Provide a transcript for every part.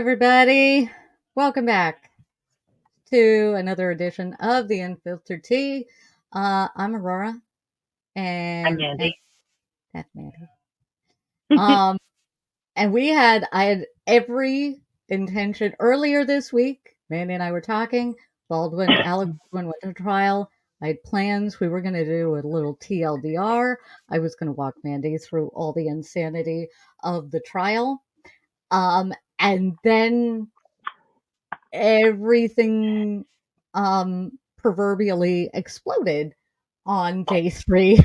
everybody. Welcome back to another edition of the Unfiltered Tea. I'm Aurora, I'm and Mandy. that's Mandy. Um, and I had every intention earlier this week. Mandy and I were talking. Alex Baldwin went to trial. I had plans. We were going to do a little TLDR. I was going to walk Mandy through all the insanity of the trial. And then everything proverbially exploded on day three.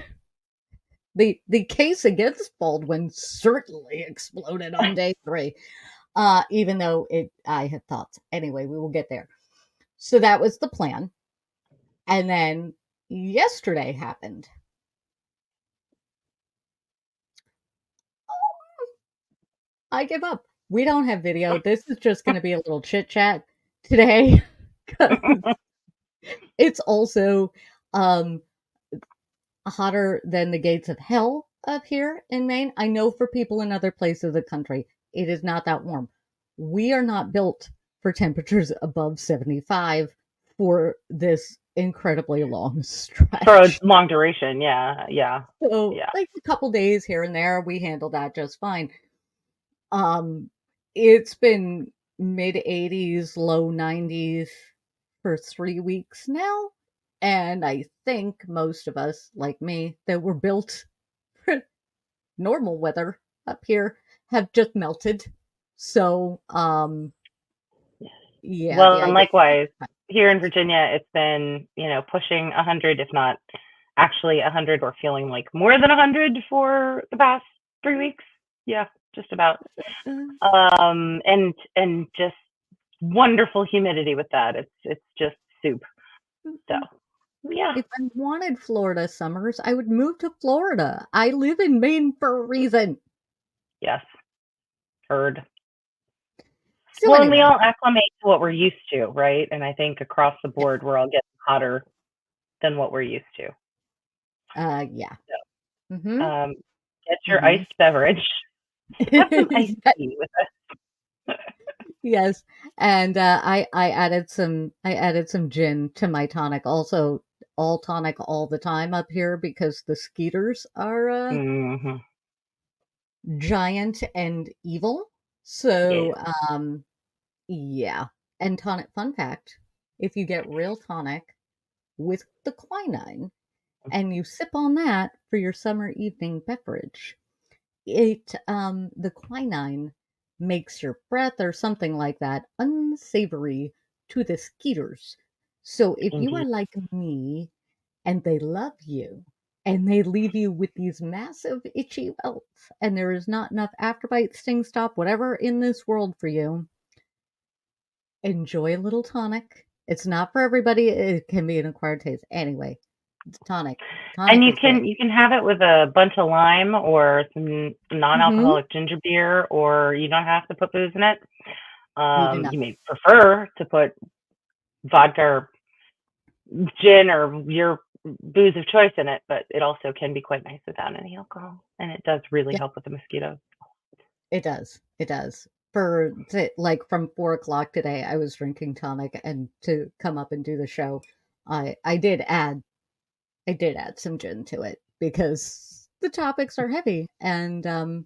The case against Baldwin certainly exploded on day three, even though I had thoughts. Anyway, we will get there. So that was the plan. And then yesterday happened. I give up. We don't have video. This is just going to be a little chit chat today. It's also um, hotter than the gates of hell up here in Maine. I know for people in other places of the country, it is not that warm. We are not built for temperatures above 75 for this incredibly long For a stretch. long duration, yeah. So, like a couple days here and there, we handle that just fine. Um, it's been mid 80s, low 90s for 3 weeks now. And I think most of us, like me, that were built for normal weather up here have just melted. So, yeah, the Well, and idea. likewise, here in Virginia, it's been, pushing 100, if not actually 100, or feeling like more than 100 for the past 3 weeks. Yeah, just about. And just wonderful humidity with that. It's just soup. So, yeah. If I wanted Florida summers, I would move to Florida. I live in Maine for a reason. Yes, heard. So, Well, and we anyway, all acclimate to what we're used to, right? And I think across the yeah, board, we're all getting hotter than what we're used to. yeah. So, Mm-hmm. get your Mm-hmm. iced beverage. Have some iced tea with us. Yes, and I added some gin to my tonic. Also, all tonic all the time up here because the skeeters are Hmm. giant and evil. Yeah. So, yeah. And tonic. Fun fact: if you get real tonic with the quinine and you sip on that for your summer evening beverage, the quinine makes your breath or something like that unsavory to the skeeters. So if you are Indeed. like me and they love you and they leave you with these massive itchy welts and there is not enough afterbite, sting stop, whatever in this world for you, enjoy a little tonic. It's not for everybody. It can be an acquired taste. Anyway, it's tonic. And Tonic you is great. can you can have it with a bunch of lime or some Mm-hmm. non-alcoholic ginger beer, or you don't have to put booze in it. You do not. You may prefer to put vodka or gin or your booze of choice in it, but it also can be quite nice without any alcohol, and it does really help with the mosquitoes. It does. It does. Like from 4 o'clock today, I was drinking tonic, and to come up and do the show, I I did add some gin to it because the topics are heavy, and an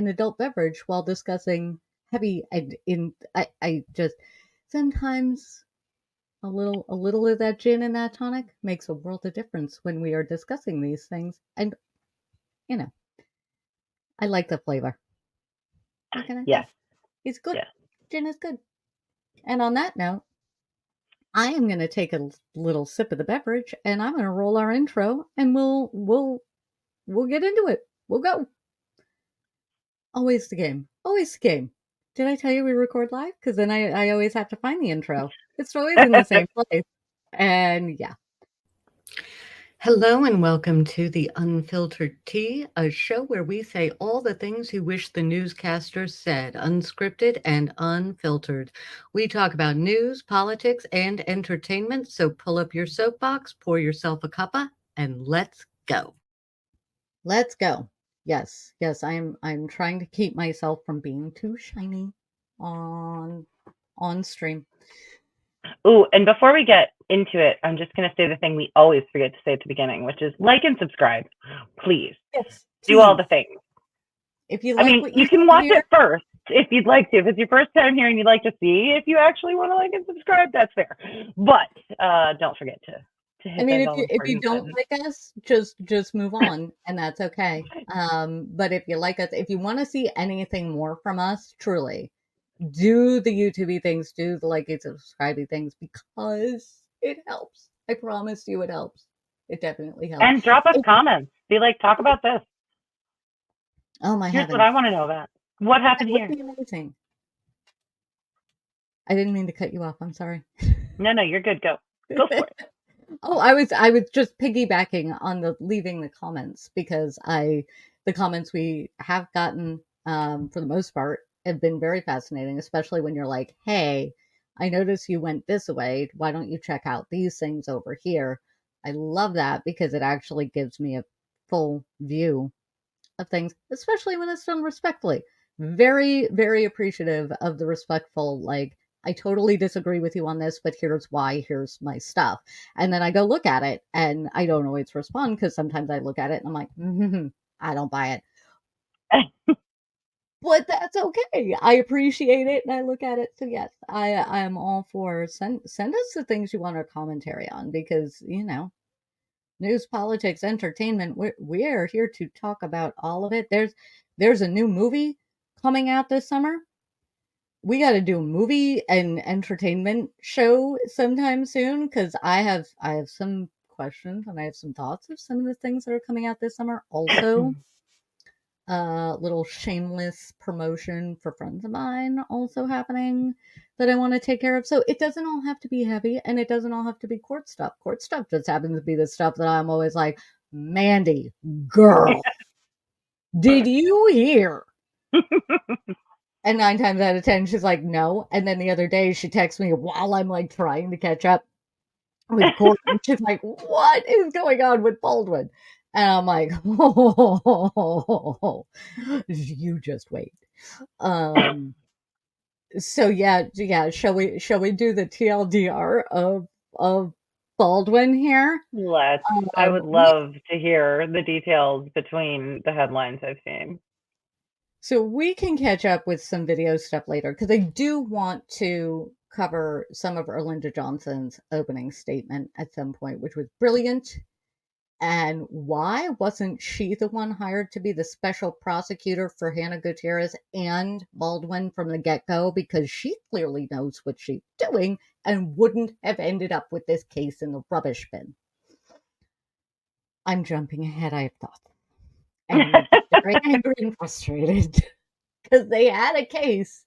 adult beverage while discussing heavy and in I just sometimes a little of that gin and that tonic makes a world of difference when we are discussing these things, and you know I like the flavor. What can I say? Yes, It's good. yes. Gin is good. And on that note, I am going to take a little sip of the beverage, and I'm going to roll our intro, and we'll get into it. We'll go. Always the game. Always the game. Did I tell you we record live? Because then I always have to find the intro. It's always in the same place. And yeah. Hello and welcome to the Unfiltered Tea, a show where we say all the things you wish the newscasters said, unscripted and unfiltered. We talk about news, politics, and entertainment, so pull up your soapbox, pour yourself a cuppa, and let's go. Let's go. Yes, yes, I'm trying to keep myself from being too shiny on stream. Ooh, and before we get into it, I'm just going to say the thing we always forget to say at the beginning, which is like and subscribe. Please Yes, do all the please. things. If you I like mean, what you you can see watch here, it first if you'd like to. If it's your first time here and you'd like to see if you actually want to like and subscribe, that's fair. But don't forget to I hit mean, those if all you important don't buttons. like us, just move on, and that's okay. But if you like us, if you want to see anything more from us, truly, do the YouTube things, do the like and subscribing things because it helps. I promise you, it helps. It definitely helps. And drop us Oh, comments. Be like, talk about this. oh my Here's what heavens, I want to know about. What that happened would here? be amazing. I didn't mean to cut you off. I'm sorry. No, you're good. Go. Go for it. Oh, I was just piggybacking on the leaving the comments because the comments we have gotten for the most part have been very fascinating, especially when you're like, "Hey, I noticed you went this way. Why don't you check out these things over here?" I love that because it actually gives me a full view of things, especially when it's done respectfully. Very, very appreciative of the respectful, like, I totally disagree with you on this, but here's why, here's my stuff. And then I go look at it and I don't always respond because sometimes I look at it and I'm like, I don't buy it. But that's okay. I appreciate it and I look at it. So yes, I am all for send us the things you want our commentary on because news, politics, entertainment. We're here to talk about all of it. There's a new movie coming out this summer. We got to do a movie and entertainment show sometime soon because I have some questions and I have some thoughts of some of the things that are coming out this summer. Also, a little shameless promotion for friends of mine also happening that I want to take care of. So it doesn't all have to be heavy and it doesn't all have to be court stuff. Court stuff just happens to be the stuff that I'm always like, Mandy, girl, did you hear? And 9 times out of 10, she's like, no. And then the other day she texts me while I'm like trying to catch up with court. And she's like, what is going on with Baldwin? And I'm like, oh, you just wait. Um, so yeah. Shall we do the TLDR of Baldwin here? Let's. I would We love to hear the details between the headlines I've seen. so we can catch up with some video stuff later because I do want to cover some of Erlinda Johnson's opening statement at some point, which was brilliant. And why wasn't she the one hired to be the special prosecutor for Hannah Gutierrez and Baldwin from the get go? Because she clearly knows what she's doing and wouldn't have ended up with this case in the rubbish bin. I'm jumping ahead, I have thoughts. And we get very angry and frustrated because they had a case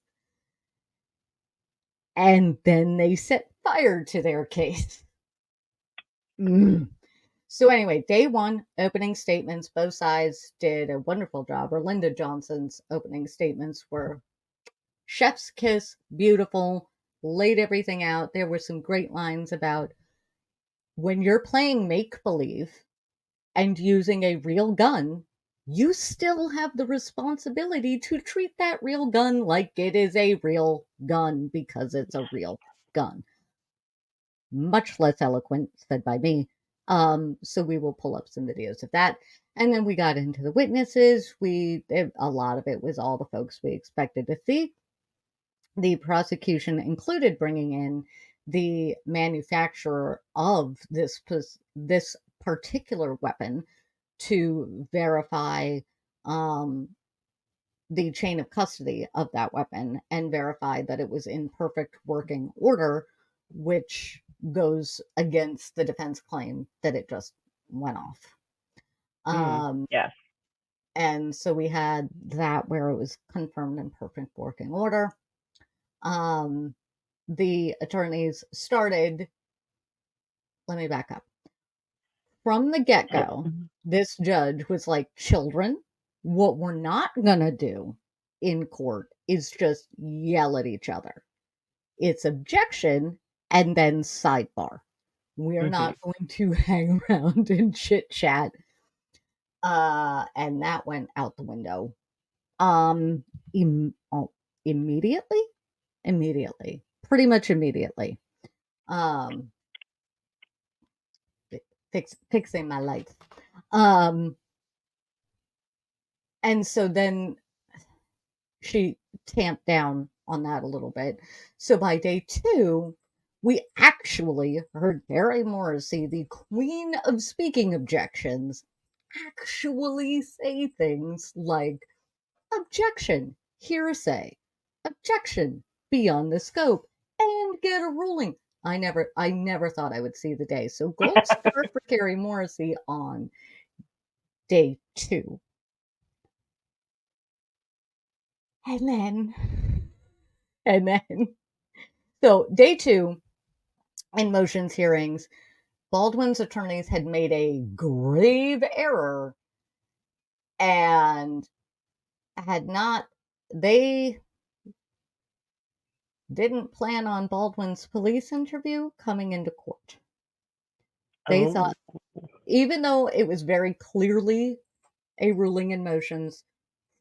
and then they set fire to their case. Mm. So anyway, day one, opening statements. Both sides did a wonderful job. Linda Johnson's opening statements were chef's kiss, beautiful, laid everything out. There were some great lines about when you're playing make believe and using a real gun, you still have the responsibility to treat that real gun like it is a real gun because it's a real gun. Much less eloquent, said by me. So we will pull up some videos of that. And then we got into the witnesses. A lot of it was all the folks we expected to see. The prosecution included bringing in the manufacturer of this particular weapon to verify um, the chain of custody of that weapon and verify that it was in perfect working order, which goes against the defense claim that it just went off. Um, Yes. and so we had that where it was confirmed in perfect working order. Um, the attorneys started, let me back up. From the get go, this judge was like, children, what we're not going to do in court is just yell at each other. It's objection and then sidebar. We're not going to hang around and chit chat. And that went out the window. Um, immediately. immediately, pretty much immediately. Um, fixing my lights. Um, and so then she tamped down on that a little bit. So by day 2, we actually heard Barry Morrissey, the queen of speaking objections, actually say things like, objection, hearsay, objection, beyond the scope, and get a ruling. I never thought I would see the day. So gold star for Carrie Morrissey on day 2. And then, so day 2 in motions hearings, Baldwin's attorneys had made a grave error and had not, they didn't plan on Baldwin's police interview coming into court. They Oh, thought, even though it was very clearly a ruling in motions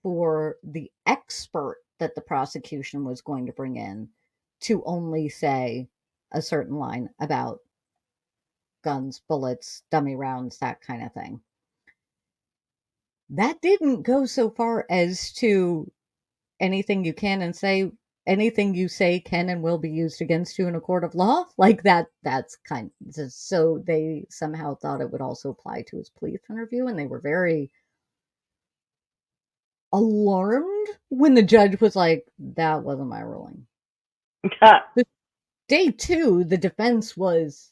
for the expert that the prosecution was going to bring in to only say a certain line about guns, bullets, dummy rounds, that kind of thing. That didn't go so far as to anything you can and say, anything you say can and will be used against you in a court of law. Like that's kind of, so they somehow thought it would also apply to his police interview, and they were very alarmed when the judge was like, that wasn't my ruling. The day 2, the defense was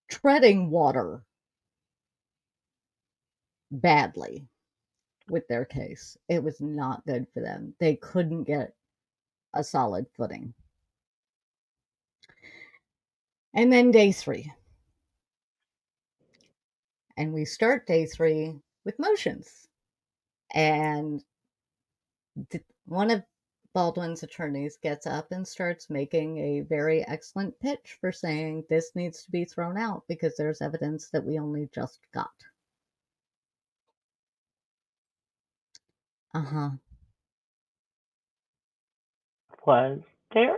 treading water badly with their case. It was not good for them. They couldn't get a solid footing. And then day 3. And we start day 3 with motions. And one of Baldwin's attorneys gets up and starts making a very excellent pitch for saying this needs to be thrown out because there's evidence that we only just got. Uh-huh. was there?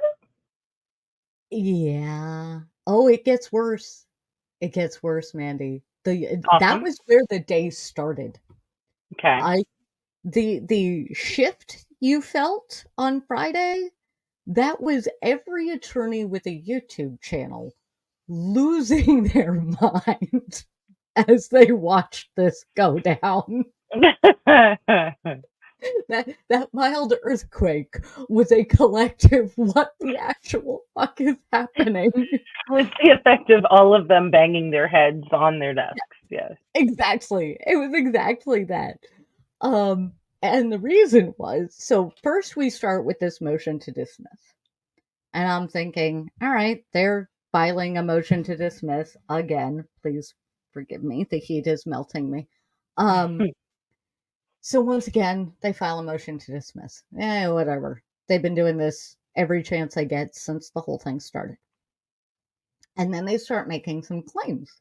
Yeah. Oh, it gets worse. It gets worse, Mandy. That Awesome. was where the day started. Okay. I the shift you felt on Friday, that was every attorney with a YouTube channel losing their mind as they watched this go down. That mild earthquake was a collective, what the actual fuck is happening? With the effect of all of them banging their heads on their desks. Yes. Exactly. It was exactly that. Um, and the reason was, so first we start with this motion to dismiss. And I'm thinking, all right, they're filing a motion to dismiss again. Please forgive me. The heat is melting me. So once again, they file a motion to dismiss. Whatever. They've been doing this every chance they get since the whole thing started. And then they start making some claims.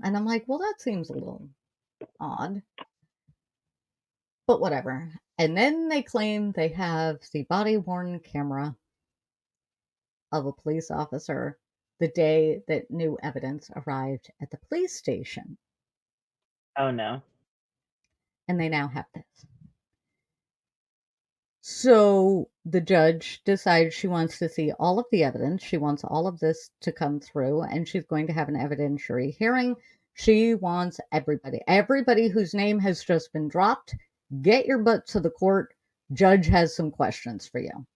And I'm like, well, that seems a little odd, but whatever. And then they claim they have the body worn camera of a police officer the day that new evidence arrived at the police station. Oh no. And they now have this. So the judge decides she wants to see all of the evidence. She wants all of this to come through, and she's going to have an evidentiary hearing. She wants everybody whose name has just been dropped, get your butt to the court. Judge has some questions for you.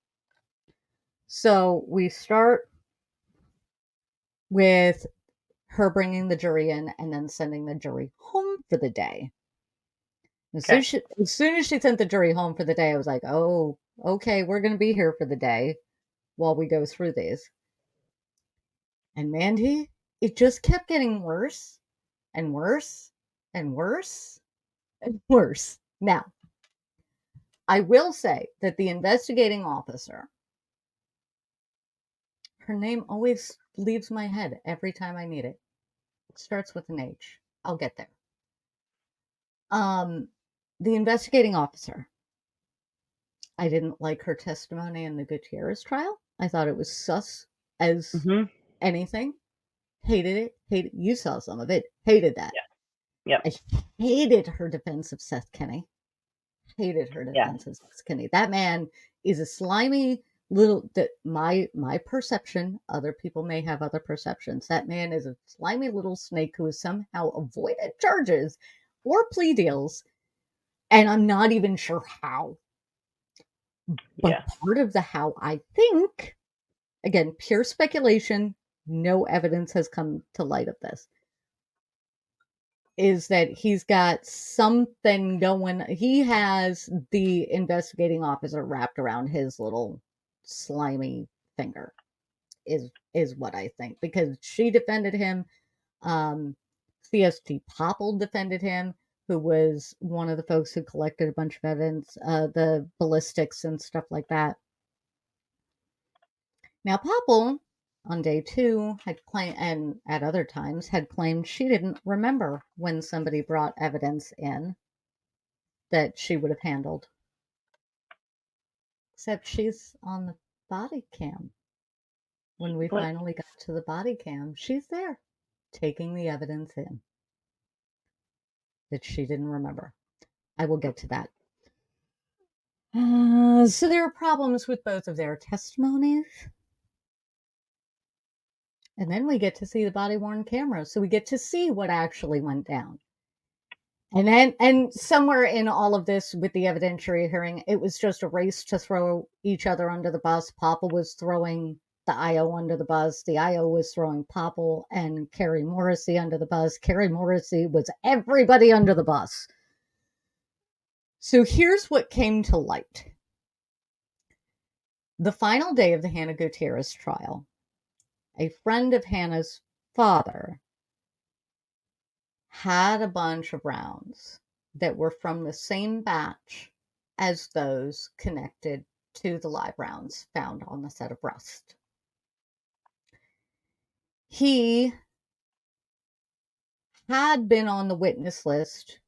So we start with her bringing the jury in and then sending the jury home for the day. Okay. As soon as she sent the jury home for the day, I was like, oh, okay, we're going to be here for the day while we go through these. And Mandy, it just kept getting worse and worse and worse and worse. Now, I will say that the investigating officer, her name always leaves my head every time I need it. It starts with an H. I'll get there. Um, the investigating officer I didn't like her testimony in the Gutierrez trial. I thought it was sus as Mhm. anything. Hated it. Hated. You saw some of it. Hated that. Yeah. Yep. I hated her defense of Seth Kenney. Hated her Yeah. defense of Seth Kenney. That man is a slimy little. That my perception. Other people may have other perceptions. That man is a slimy little snake who has somehow avoided charges or plea deals, and I'm not even sure how. But Yeah. part of the how, I think, again, pure speculation, no evidence has come to light of this, is that he's got something going. He has the investigating officer wrapped around his little slimy finger, is what I think, because she defended him. CST Popple defended him, who was one of the folks who collected a bunch of evidence, the ballistics and stuff like that. Now, Popple, on day 2, had claimed, and at other times, had claimed she didn't remember when somebody brought evidence in that she would have handled. Except she's on the body cam. When we What? finally got to the body cam, she's there, taking the evidence in that she didn't remember. I will get to that. So there are problems with both of their testimonies. And then we get to see the body-worn camera, so we get to see what actually went down. And somewhere in all of this with the evidentiary hearing, it was just a race to throw each other under the bus. Papa was throwing the IO under the bus. The IO was throwing Popple and Carrie Morrissey under the bus. Carrie Morrissey was everybody under the bus. So here's what came to light. The final day of the Hannah Gutierrez trial, a friend of Hannah's father had a bunch of rounds that were from the same batch as those connected to the live rounds found on the set of Rust. He had been on the witness list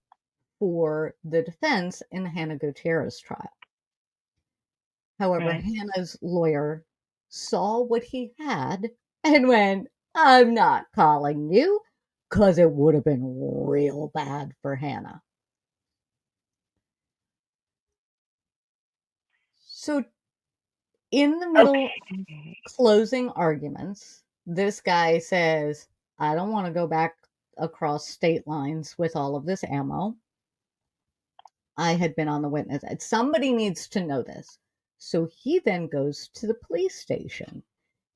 for the defense in the Hannah Gutierrez trial. However, Right. Hannah's lawyer saw what he had and went, I'm not calling you, because it would have been real bad for Hannah. So in the middle Okay. closing arguments, this guy says, I don't want to go back across state lines with all of this ammo. I had been on the witness. Somebody needs to know this. So he then goes to the police station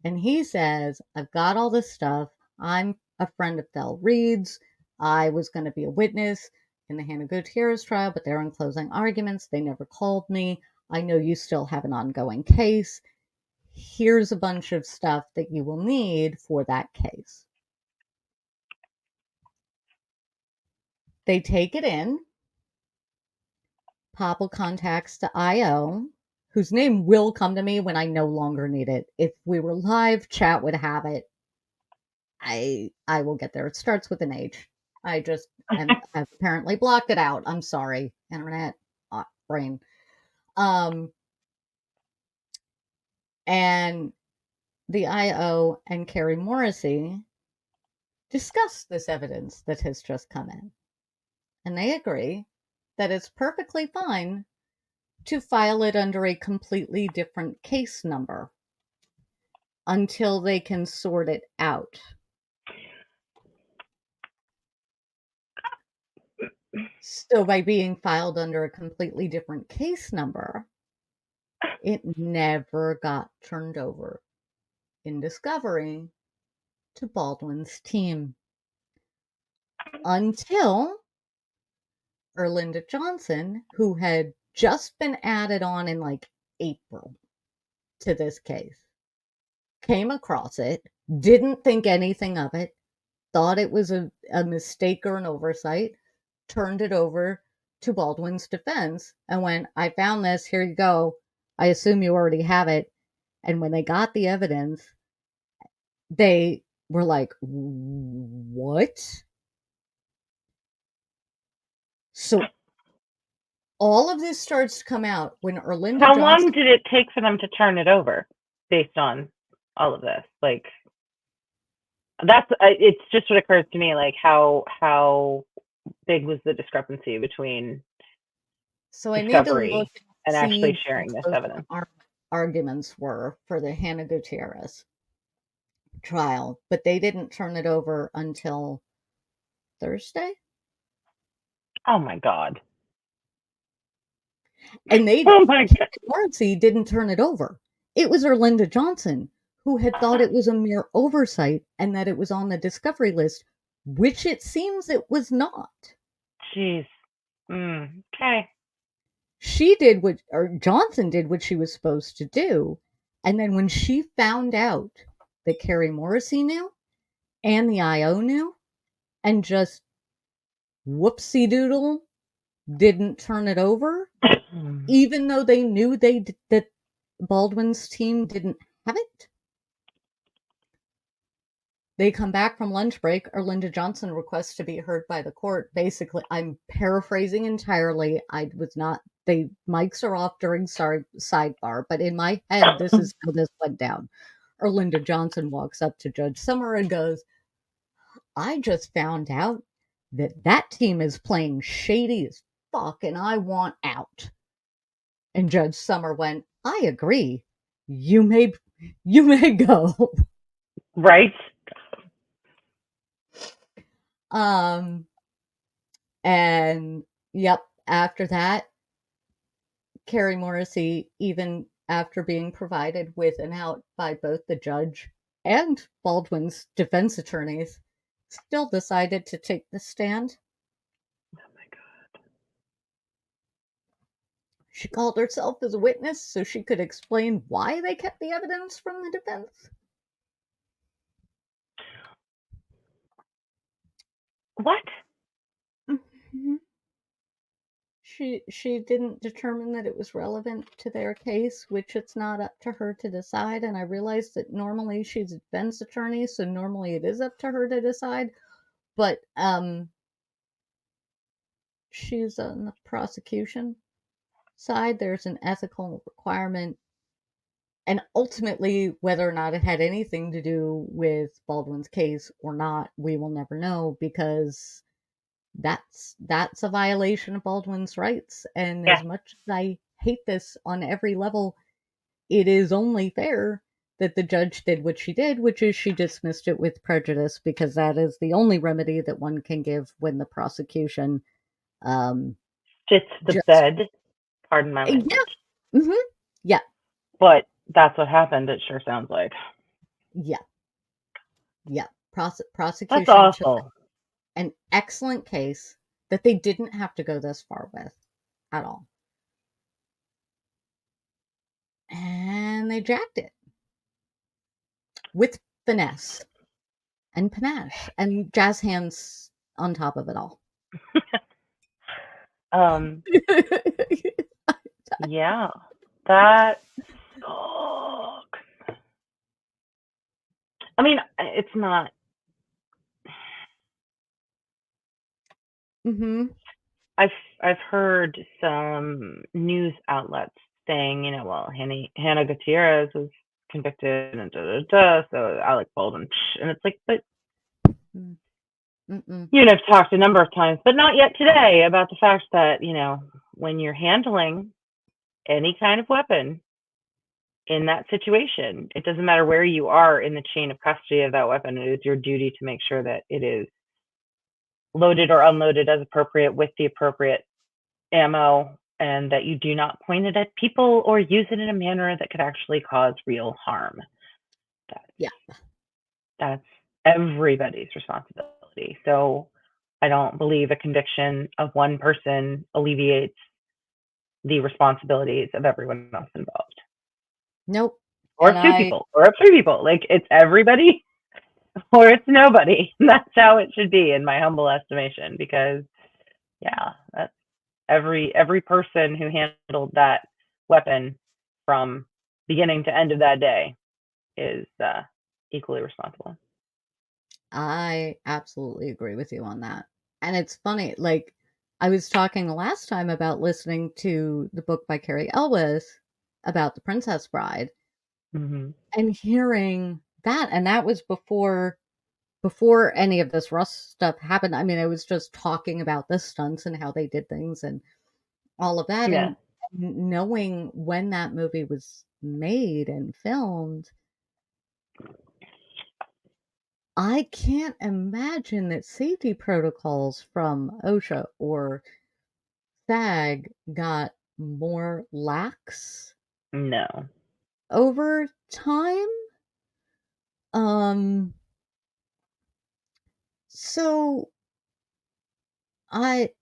and he says, I've got all this stuff. I'm a friend of Del Reed's. I was going to be a witness in the Hannah Gutierrez trial, but they're in closing arguments. They never called me. I know you still have an ongoing case. Here's a bunch of stuff that you will need for that case. They take it in. Popple contacts the IO, whose name will come to me when I no longer need it. If we were live, chat would have it. I will get there. It starts with an H. I've apparently blocked it out. I'm sorry, internet brain. And the IO and Carrie Morrissey discuss this evidence that has just come in. And they agree that it's perfectly fine to file it under a completely different case number until they can sort it out. So by being filed under a completely different case number, it never got turned over in discovery to Baldwin's team until Erlinda Johnson, who had just been added on in like April to this case, came across it, didn't think anything of it, thought it was a mistake or an oversight, turned it over to Baldwin's defense and went, I found this, here you go. I assume you already have it. And when they got the evidence, they were like, what? So all of this starts to come out when Erlinda How long Johnson. did it take for them to turn it over based on all of this? Like, that's it's just what occurs to me, like how big was the discrepancy between So I need to look discovery and and see actually what sharing this the evidence? arguments were for the Hannah Gutierrez trial, but they didn't turn it over until Thursday. Oh my god. And Oh my god. Morrissey didn't turn it over. It was Erlinda Johnson who had thought it was a mere oversight and that it was on the discovery list, which it seems it was not. Jeez. Okay. She did what, or Johnson did what she was supposed to do. And then when she found out that Carrie Morrissey knew and the IO knew and just whoopsie doodle didn't turn it over, even though they knew that Baldwin's team didn't have it. They come back from lunch break. Erlinda Johnson requests to be heard by the court. Basically, I'm paraphrasing entirely. I was not. They mics are off during sidebar, but in my head, this is how this went down. Erlinda Johnson walks up to Judge Summer and goes, "I just found out that team is playing shady as fuck, and I want out." And Judge Summer went, "I agree. You may you may go." Right? Um and yep, after that, Carrie Morrissey, even after being provided with an out by both the judge and Baldwin's defense attorneys, still decided to take the stand. Oh my god. She called herself as a witness so she could explain why they kept the evidence from the defense. What? Mhm. She didn't determine that it was relevant to their case, which it's not up to her to decide. And I realized that normally she's a defense attorney, so normally it is up to her to decide. But she's on the prosecution side. There's an ethical requirement, and ultimately, whether or not it had anything to do with Baldwin's case or not, we will never know because that's a violation of Baldwin's rights. And Yeah. as much as I hate this on every level, it is only fair that the judge did what she did, which is she dismissed it with prejudice because that is the only remedy that one can give when the prosecution um, Fits the just bed. Pardon my yeah, language. yeah, But that's what happened, it sure sounds like. yeah, yeah. That's Prosecution took awful. an excellent case that they didn't have to go this far with at all, and they jacked it with finesse and panache and jazz hands on top of it all. um, yeah. That sucks. I mean, it's not. Mm-hmm. I've I've heard some news outlets saying, well, Hannah Gutierrez was convicted and da da da, so Alec Baldwin, and it's like, but Mm-mm. you and I've talked a number of times, but not yet today, about the fact that when you're handling any kind of weapon in that situation, it doesn't matter where you are in the chain of custody of that weapon. It is your duty to make sure that it is loaded or unloaded as appropriate with the appropriate ammo, and that you do not point it at people or use it in a manner that could actually cause real harm. That's, Yeah. that's everybody's responsibility. So I don't believe a conviction of one person alleviates the responsibilities of everyone else involved. Nope. Or And of two I people, or of three people. Like, it's everybody or it's nobody. That's how it should be, in my humble estimation, because yeah, that's every person who handled that weapon from beginning to end of that day is equally responsible. I absolutely agree with you on that. And it's funny, like I was talking last time about listening to the book by Carrie Elwes about The Princess Bride Mhm. and hearing that, and that was before any of this Rust stuff happened. I mean, it was just talking about the stunts and how they did things and all of that, Yeah. and knowing when that movie was made and filmed, I can't imagine that safety protocols from OSHA or SAG got more lax No. over time. Um, so I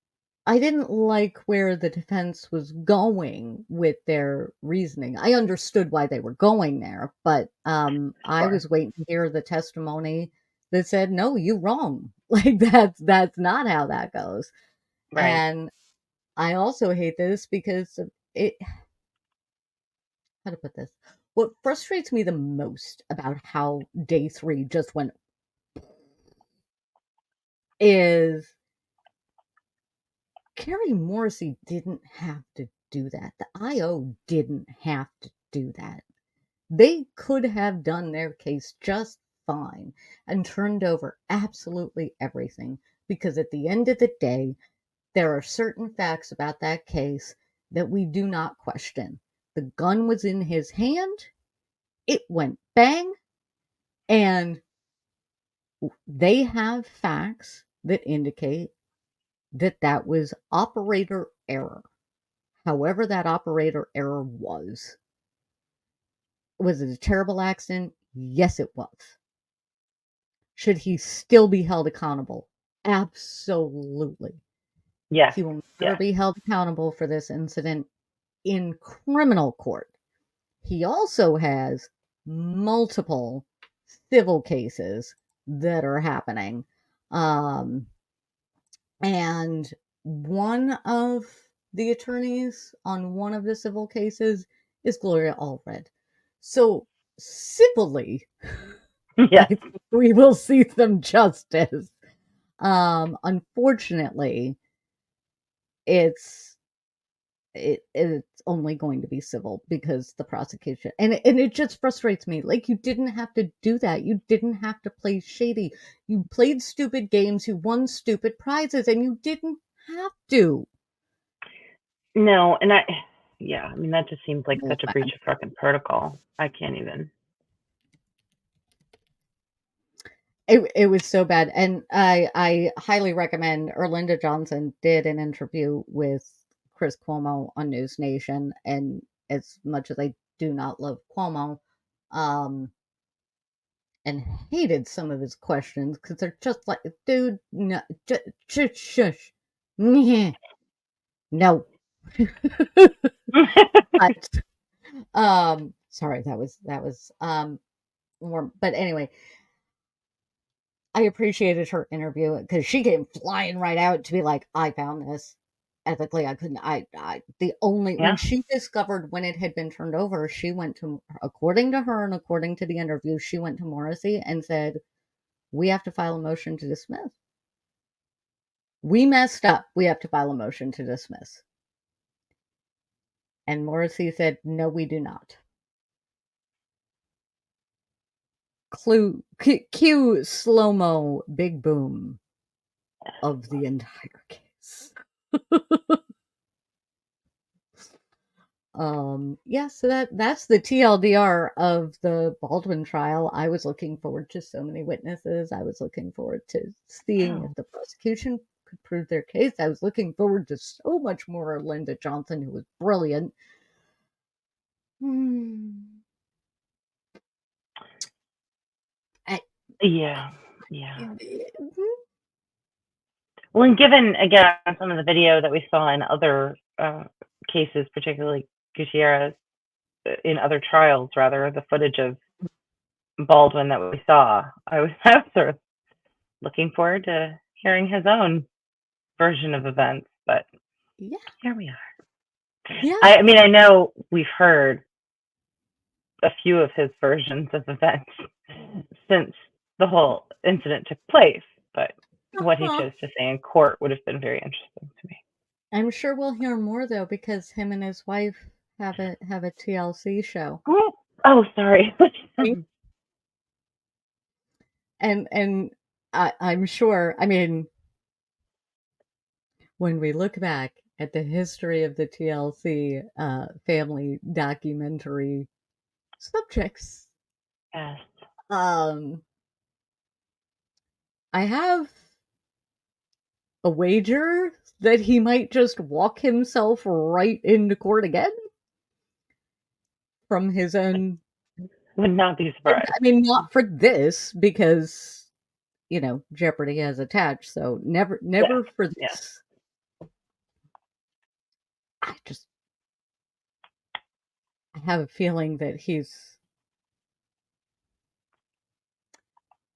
I didn't like where the defense was going with their reasoning. I understood why they were going there, but I Sure. was waiting to hear the testimony that said, "No, you wrong." Like that's not how that goes. Right. And I also hate this because it how to put this? What frustrates me the most about how day 3 just went is Carrie Morrissey didn't have to do that. The IO didn't have to do that. They could have done their case just fine and turned over absolutely everything because at the end of the day, there are certain facts about that case that we do not question. The gun was in his hand, it went bang, and they have facts that indicate that that was operator error. However, that operator error was. Was it a terrible accident? Yes, it was. Should he still be held accountable? Absolutely. Yes. He will never Yes. be held accountable for this incident in criminal court. He also has multiple civil cases that are happening. Um, and one of the attorneys on one of the civil cases is Gloria Allred. So, civilly, I Yes. think we will see some justice. Unfortunately, it's it's only going to be civil because the prosecution and it just frustrates me. Like you didn't have to do that. You didn't have to play shady. You played stupid games. You won stupid prizes, and you didn't have to. No, and yeah, I mean, that just seems like It was such a breach bad. of fucking protocol. I can't even. It was so bad, and I highly recommend. Erlinda Johnson did an interview with Chris Cuomo on News Nation, and as much as I do not love Cuomo, um, and hated some of his questions because they're just like, dude, no, just shush, no. But sorry, that was warm. But anyway, I appreciated her interview because she came flying right out to be like, I found this ethically. I couldn't. I the only when Yeah. she discovered when it had been turned over, she went to, according to her and according to the interview, she went to Morrissey and said, "We have to file a motion to dismiss. We messed up. We have to file a motion to dismiss." And Morrissey said, "No, we do not." Cue slow mo big boom of the entire case. Yeah, so that's the TLDR of the Baldwin trial. I was looking forward to so many witnesses. I was looking forward to seeing if the prosecution could prove their case. I was looking forward to so much more Linda Johnson, who was brilliant. Hmm. I, Yeah. Yeah. mhm. Well, and given again some of the video that we saw in other cases, particularly Gutierrez, in other trials, rather, the footage of Baldwin that we saw, I was sort of looking forward to hearing his own version of events, but Yeah, here we are. yeah. I mean, I know we've heard a few of his versions of events since the whole incident took place, but what he Uh-huh. chose to say in court would have been very interesting to me. I'm sure we'll hear more though because him and his wife have a TLC show. Oh, sorry. And I'm sure, I mean, when we look back at the history of the TLC family documentary subjects, Yes. um, I have a wager that he might just walk himself right into court again from his own. Would not be surprised. I mean, not for this because Jeopardy has attached, so never, Yes. never for Yes. this. I just I have a feeling that he's.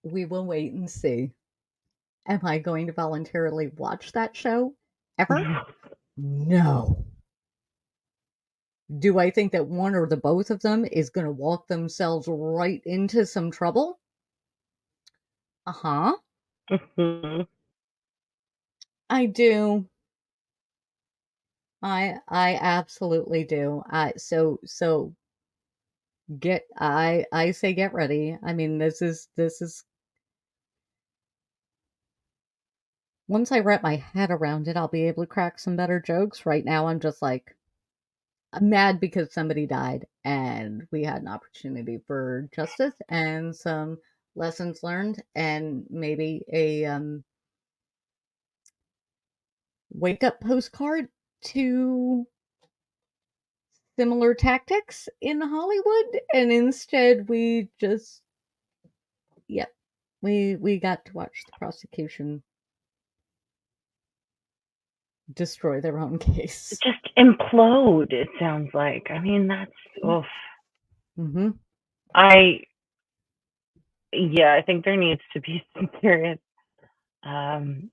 We will wait and see. Am I going to voluntarily watch that show ever? No. Do I think that one or the both of them is going to walk themselves right into some trouble? Uh huh. Mhm. I do. I absolutely do. So I say get ready. I mean, this is once I wrap my head around it, I'll be able to crack some better jokes. Right now, I'm just like I'm mad because somebody died and we had an opportunity for justice and some lessons learned and maybe a wake up postcard to similar tactics in Hollywood, and instead we just, yep, we got to watch the prosecution destroy their own case. Just implode, it sounds like. I mean, that's, oof. Mm-hmm. I, yeah, I think there needs to be some serious um,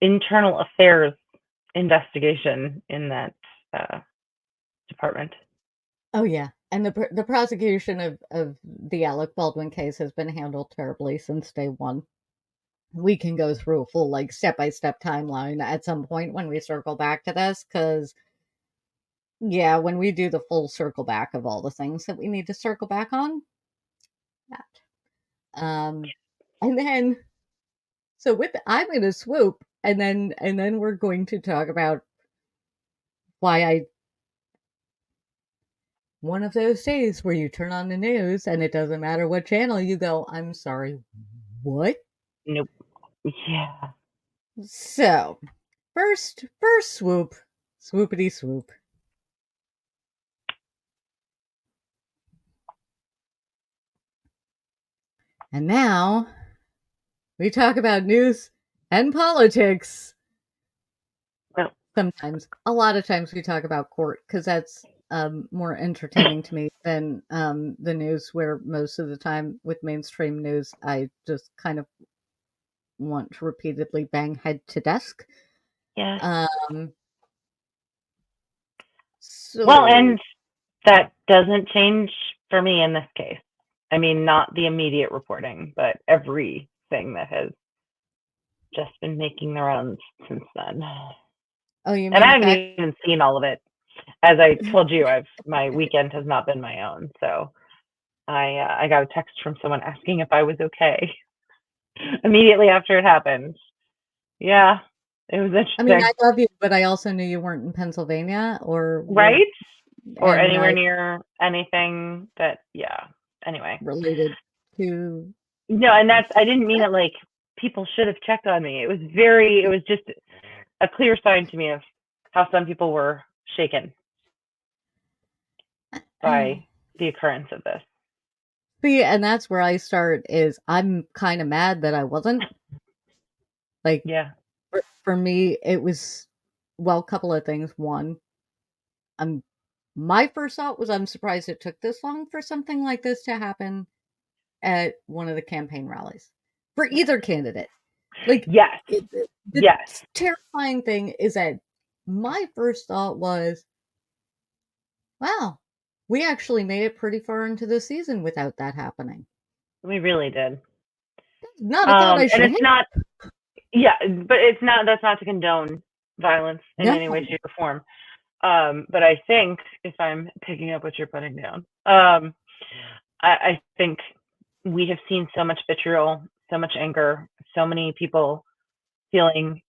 internal affairs investigation in that uh, department. Oh yeah, and the prosecution of the Alec Baldwin case has been handled terribly since day one. We can go through a full like step by step timeline at some point when we circle back to this, because yeah, when we do the full circle back of all the things that we need to circle back on, that. And then I'm gonna swoop, and then we're going to talk about why I one of those days where you turn on the news and it doesn't matter what channel you go, I'm sorry, what? Nope. Yeah. So first swoop, swoopity swoop. And now we talk about news and politics. Well, Sometimes, a lot of times, we talk about court because that's more entertaining to me than the news. Where most of the time with mainstream news, I just kind of want to repeatedly bang head to desk. yes. Um, Well, so and that doesn't change for me in this case. I mean, not the immediate reporting, but everything that has just been making the rounds since then. oh, you And mean I the haven't fact? even seen all of it. As I told you, my weekend has not been my own. So I got a text from someone asking if I was okay immediately after it happened. Yeah, it was I mean, interesting, I love you, but I also knew you weren't in Pennsylvania or were, right? Or and anywhere I near anything that, yeah. Anyway, related to. no, and that's, I didn't mean it like people should have checked on me. It was just a clear sign to me of how some people were shaken by the occurrence of this. See, and that's where I start is I'm kind of mad that I wasn't. Like, Yeah. for me, it was, well, a couple of things. One, I'm my first thought was I'm surprised it took this long for something like this to happen at one of the campaign rallies for either candidate. Like, Yes. the Yes. terrifying thing is that my first thought was, wow, we actually made it pretty far into the season without that happening. We really did. Not a thought I And should it's have. not, yeah, but it's not, that's not to condone violence in No. any way, shape, or form. But I think, if I'm picking up what you're putting down, I think we have seen so much vitriol, so much anger, so many people feeling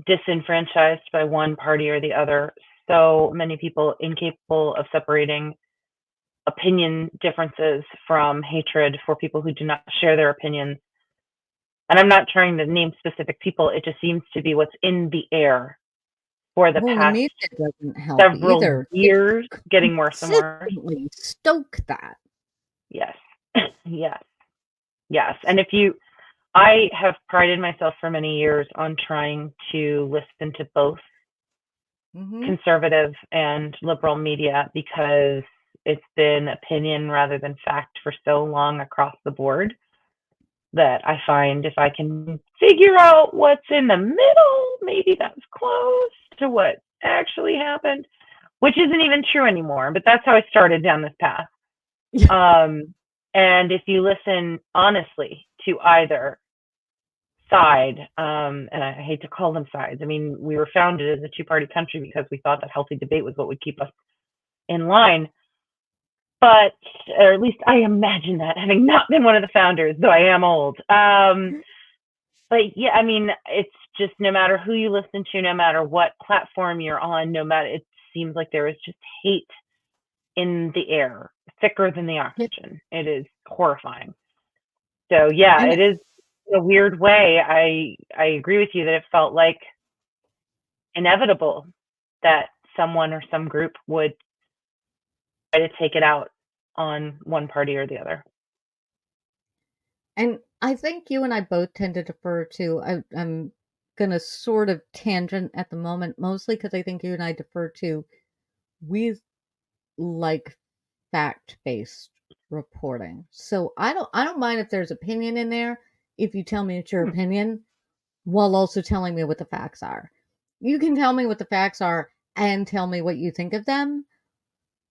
disenfranchised by one party or the other, so many people incapable of separating opinion differences from hatred for people who do not share their opinions. And I'm not trying to name specific people, it just seems to be what's in the air for the Well, the past media doesn't help several either. They years, getting worse and worse. consistently stoke that. Yes. Yes. Yes. And I have prided myself for many years on trying to listen to both Mhm. conservative and liberal media because it's been opinion rather than fact for so long across the board that I find if I can figure out what's in the middle, maybe that's close to what actually happened, which isn't even true anymore. But that's how I started down this path. Um, and if you listen honestly to either side, and I hate to call them sides. I mean, we were founded as a two-party country because we thought that healthy debate was what would keep us in line. But, or at least I imagine that, having not been one of the founders, though I am old. But yeah, I mean, it's just no matter who you listen to, no matter what platform you're on, no matter, it seems like there is just hate in the air, thicker than the Yeah, oxygen. It is horrifying. So yeah, and it is in a weird way. I agree with you that it felt like inevitable that someone or some group would try to take it out on one party or the other. and I think you and I both tend to defer to I'm gonna sort of tangent at the moment, mostly because I think you and I defer to we like fact-based reporting. So I don't mind if there's opinion in there, if you tell me it's your Hmm. opinion, while also telling me what the facts are. You can tell me what the facts are and tell me what you think of them,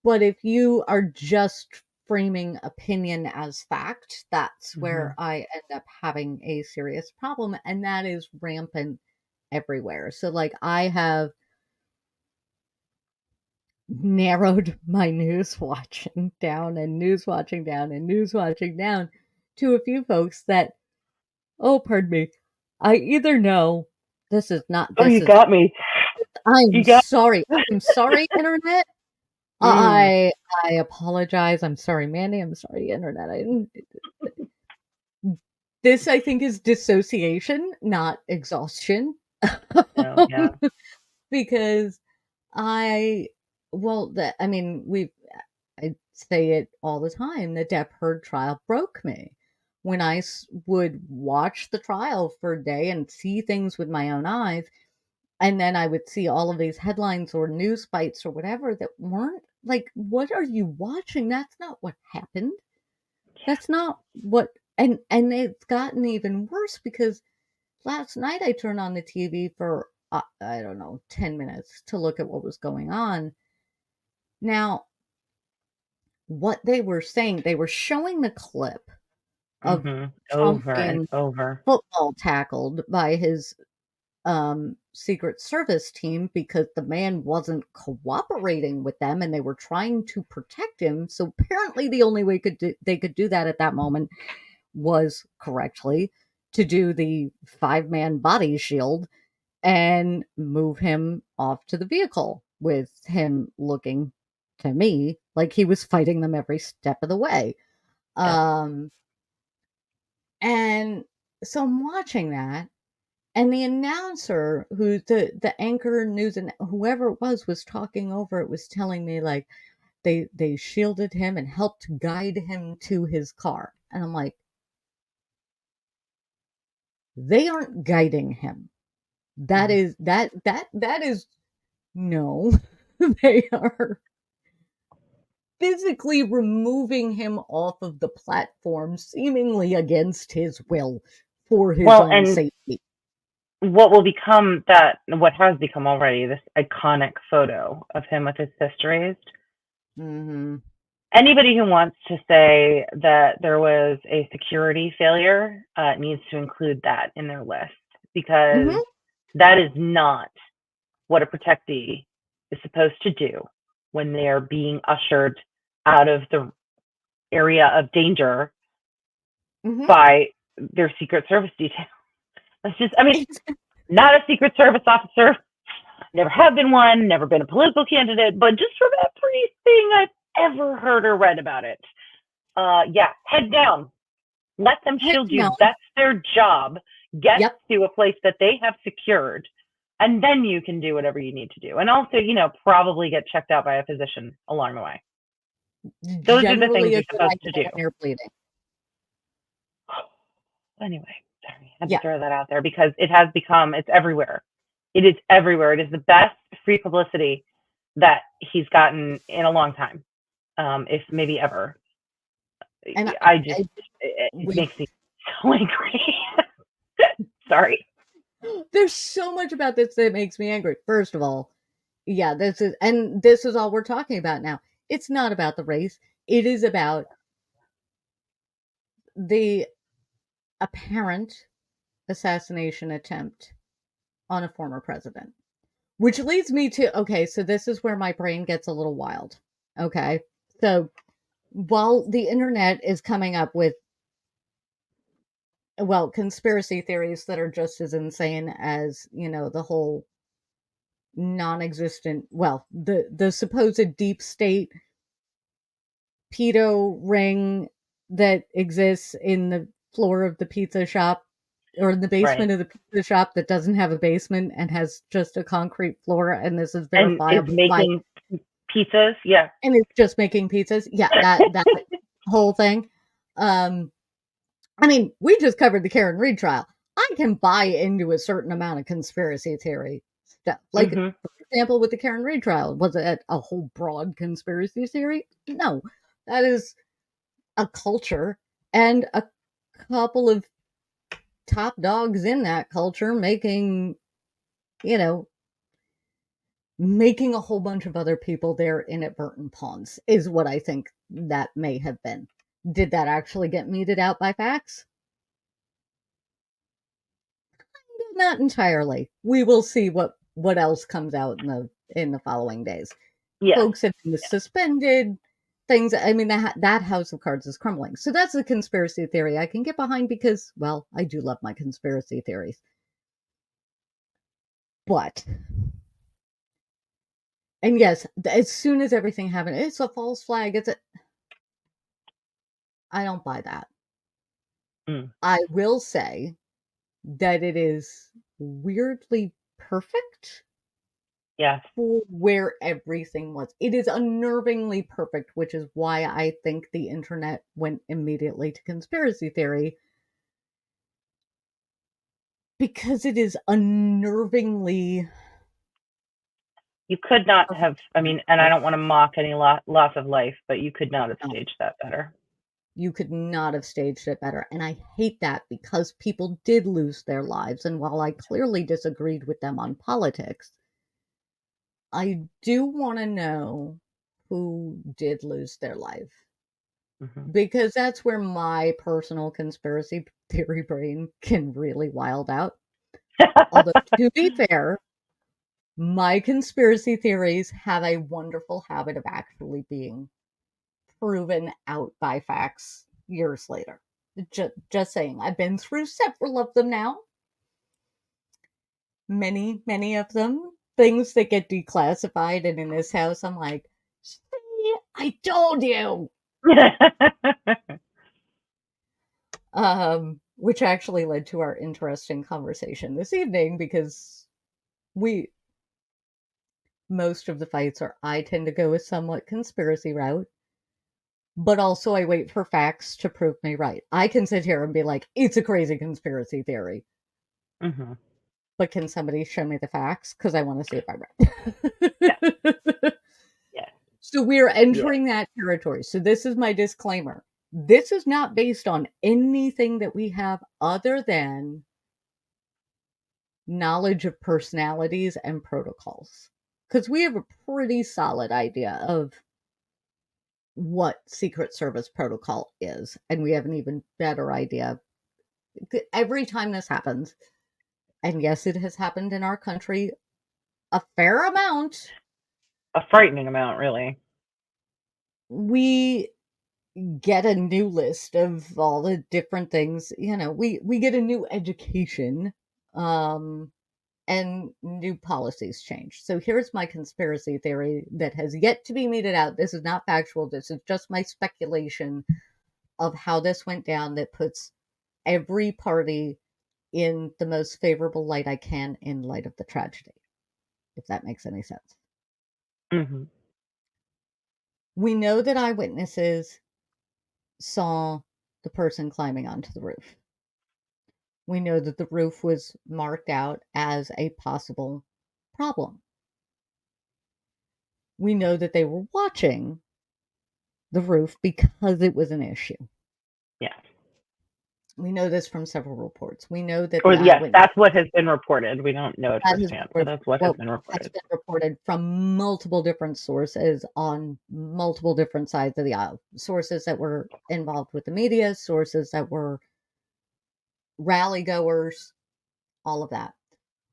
but if you are just framing opinion as fact, that's Mm-hmm. where I end up having a serious problem, and that is rampant everywhere. So, like, I have narrowed my news watching down and news watching down and news watching down to a few folks that, oh, pardon me, I either know this is not, Oh, this you is, got me. I'm You got. sorry. I'm sorry, internet. Mm. I I apologize. I'm sorry, Mandy. I'm sorry, internet. I didn't. This, I think, is dissociation, not exhaustion. Oh, yeah. Because I, well, I mean, I say it all the time. The Depp Heard trial broke me. When I would watch the trial for a day and see things with my own eyes, and then I would see all of these headlines or news bites or whatever that weren't like, what are you watching? That's not what happened. That's not what, and it's gotten even worse because last night I turned on the TV for I don't know, 10 minutes to look at what was going on. Now, what they were saying, they were showing the clip of Mm-hmm. Trump Over and being over. football tackled by his Secret Service team because the man wasn't cooperating with them and they were trying to protect him. So apparently, the only way they could do that at that moment was correctly to do the 5-man body shield and move him off to the vehicle with him looking to me like he was fighting them every step of the way. Yeah. Um, and so I'm watching that, and the announcer, who the anchor news and whoever it was talking over it, was telling me like they shielded him and helped guide him to his car, and I'm like, they aren't guiding him. That Mm. is that is no, they are physically removing him off of the platform, seemingly against his will, for his Well, own and safety. what has become already this iconic photo of him with his fist raised. Hmm. Anybody who wants to say that there was a security failure needs to include that in their list because Hmm. that is not what a protectee is supposed to do when they're being ushered out of the area of danger Mhm. by their Secret Service detail. That's just, I mean, not a Secret Service officer, never have been one, never been a political candidate, but just from everything I've ever heard or read about it, yeah, head down. Let them Heck shield no. you. That's their job. Get Yep. to a place that they have secured, and then you can do whatever you need to do. And also, probably get checked out by a physician along the way. Those are the things Generally a you're good supposed to idea do. when you're bleeding. Anyway, sorry, I had Yeah. to throw that out there because it's everywhere. It is everywhere. It is the best free publicity that he's gotten in a long time, if maybe ever. And It we makes me so angry. Sorry. there's so much about this that makes me angry. First of all, yeah, this is all we're talking about now. It's not about the race. It is about the apparent assassination attempt on a former president. Which leads me to, okay, so this is where my brain gets a little wild. Okay. So while the internet is coming up with, well, conspiracy theories that are just as insane as, the whole non-existent, well, the supposed deep state pedo ring that exists in the floor of the pizza shop or in the Right. basement of the pizza shop that doesn't have a basement and has just a concrete floor, and this is And is verifiable by, making pizzas. Yeah. and it's just making pizzas. Yeah, that whole thing. Um, I mean, we just covered the Karen Reed trial. I can buy into a certain amount of conspiracy theory stuff. Like, Hmm. for example, with the Karen Reed trial, was it a whole broad conspiracy theory? No, that is a culture and a couple of top dogs in that culture you know, making a whole bunch of other people their inadvertent pawns is what I think that may have been. Did that actually get meted out by facts? Not entirely. We will see what else comes out in the following days. Yes. Folks have been suspended. Things. I mean, that house of cards is crumbling. So that's a conspiracy theory I can get behind because, well, I do love my conspiracy theories. But and yes, as soon as everything happened, it's a false flag. I don't buy that. Mm. I will say that it is weirdly perfect Yes. for where everything was. It is unnervingly perfect, which is why I think the internet went immediately to conspiracy theory because it is unnervingly You could not have, perfect. I mean, and I don't want to mock any loss of life, but you could not have No, staged that better. you could not have staged it better. And I hate that because people did lose their lives. And while I clearly disagreed with them on politics, I do want to know who did lose their life Hmm. because that's where my personal conspiracy theory brain can really wild out. Although, to be fair, my conspiracy theories have a wonderful habit of actually being proven out by facts years later. Just saying, I've been through several of them now. Many of them. Things that get declassified, and in this house, I'm like, see, I told you. Which actually led to our interesting conversation this evening because we most of the fights are I tend to go a somewhat conspiracy route, but also I wait for facts to prove me right. I can sit here and be like, it's a crazy conspiracy theory, Hmm. but can somebody show me the facts? Because I want to see if I'm Yeah. right. Yeah. So we're Yeah. entering that territory. So this is my disclaimer. This is not based on anything that we have other than knowledge of personalities and protocols. Because we have a pretty solid idea of what Secret Service protocol is, and we have an even better idea. Every time this happens, and yes, it has happened in our country a fair amount. A frightening amount, really. We get a new list of all the different things, we get a new education, and new policies change. So here's my conspiracy theory that has yet to be meted out. This is not factual. This is just my speculation of how this went down that puts every party in the most favorable light I can in light of the tragedy, if that makes any sense. Mm-hmm. We know that eyewitnesses saw the person climbing onto the roof. We know that the roof was marked out as a possible problem. We know that they were watching the roof because it was an issue. Yeah. We know this from several reports. We know that Or the yes, eyewitness that's what has been reported. We don't know it that has firsthand, but that's what has been that's reported. been reported from multiple different sources on multiple different sides of the aisle. Sources that were involved with the media, sources that were rally goers, all of that.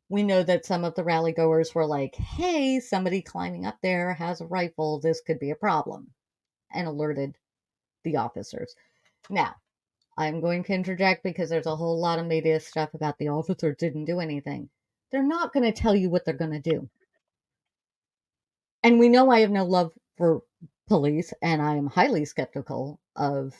We know that some of the rally goers were like, hey, somebody climbing up there has a rifle. This could be a problem, and alerted the officers. Now, I'm going to interject because there's a whole lot of media stuff about the officer didn't do anything. They're not going to tell you what they're going to do. And we know I have no love for police, and I am highly skeptical of,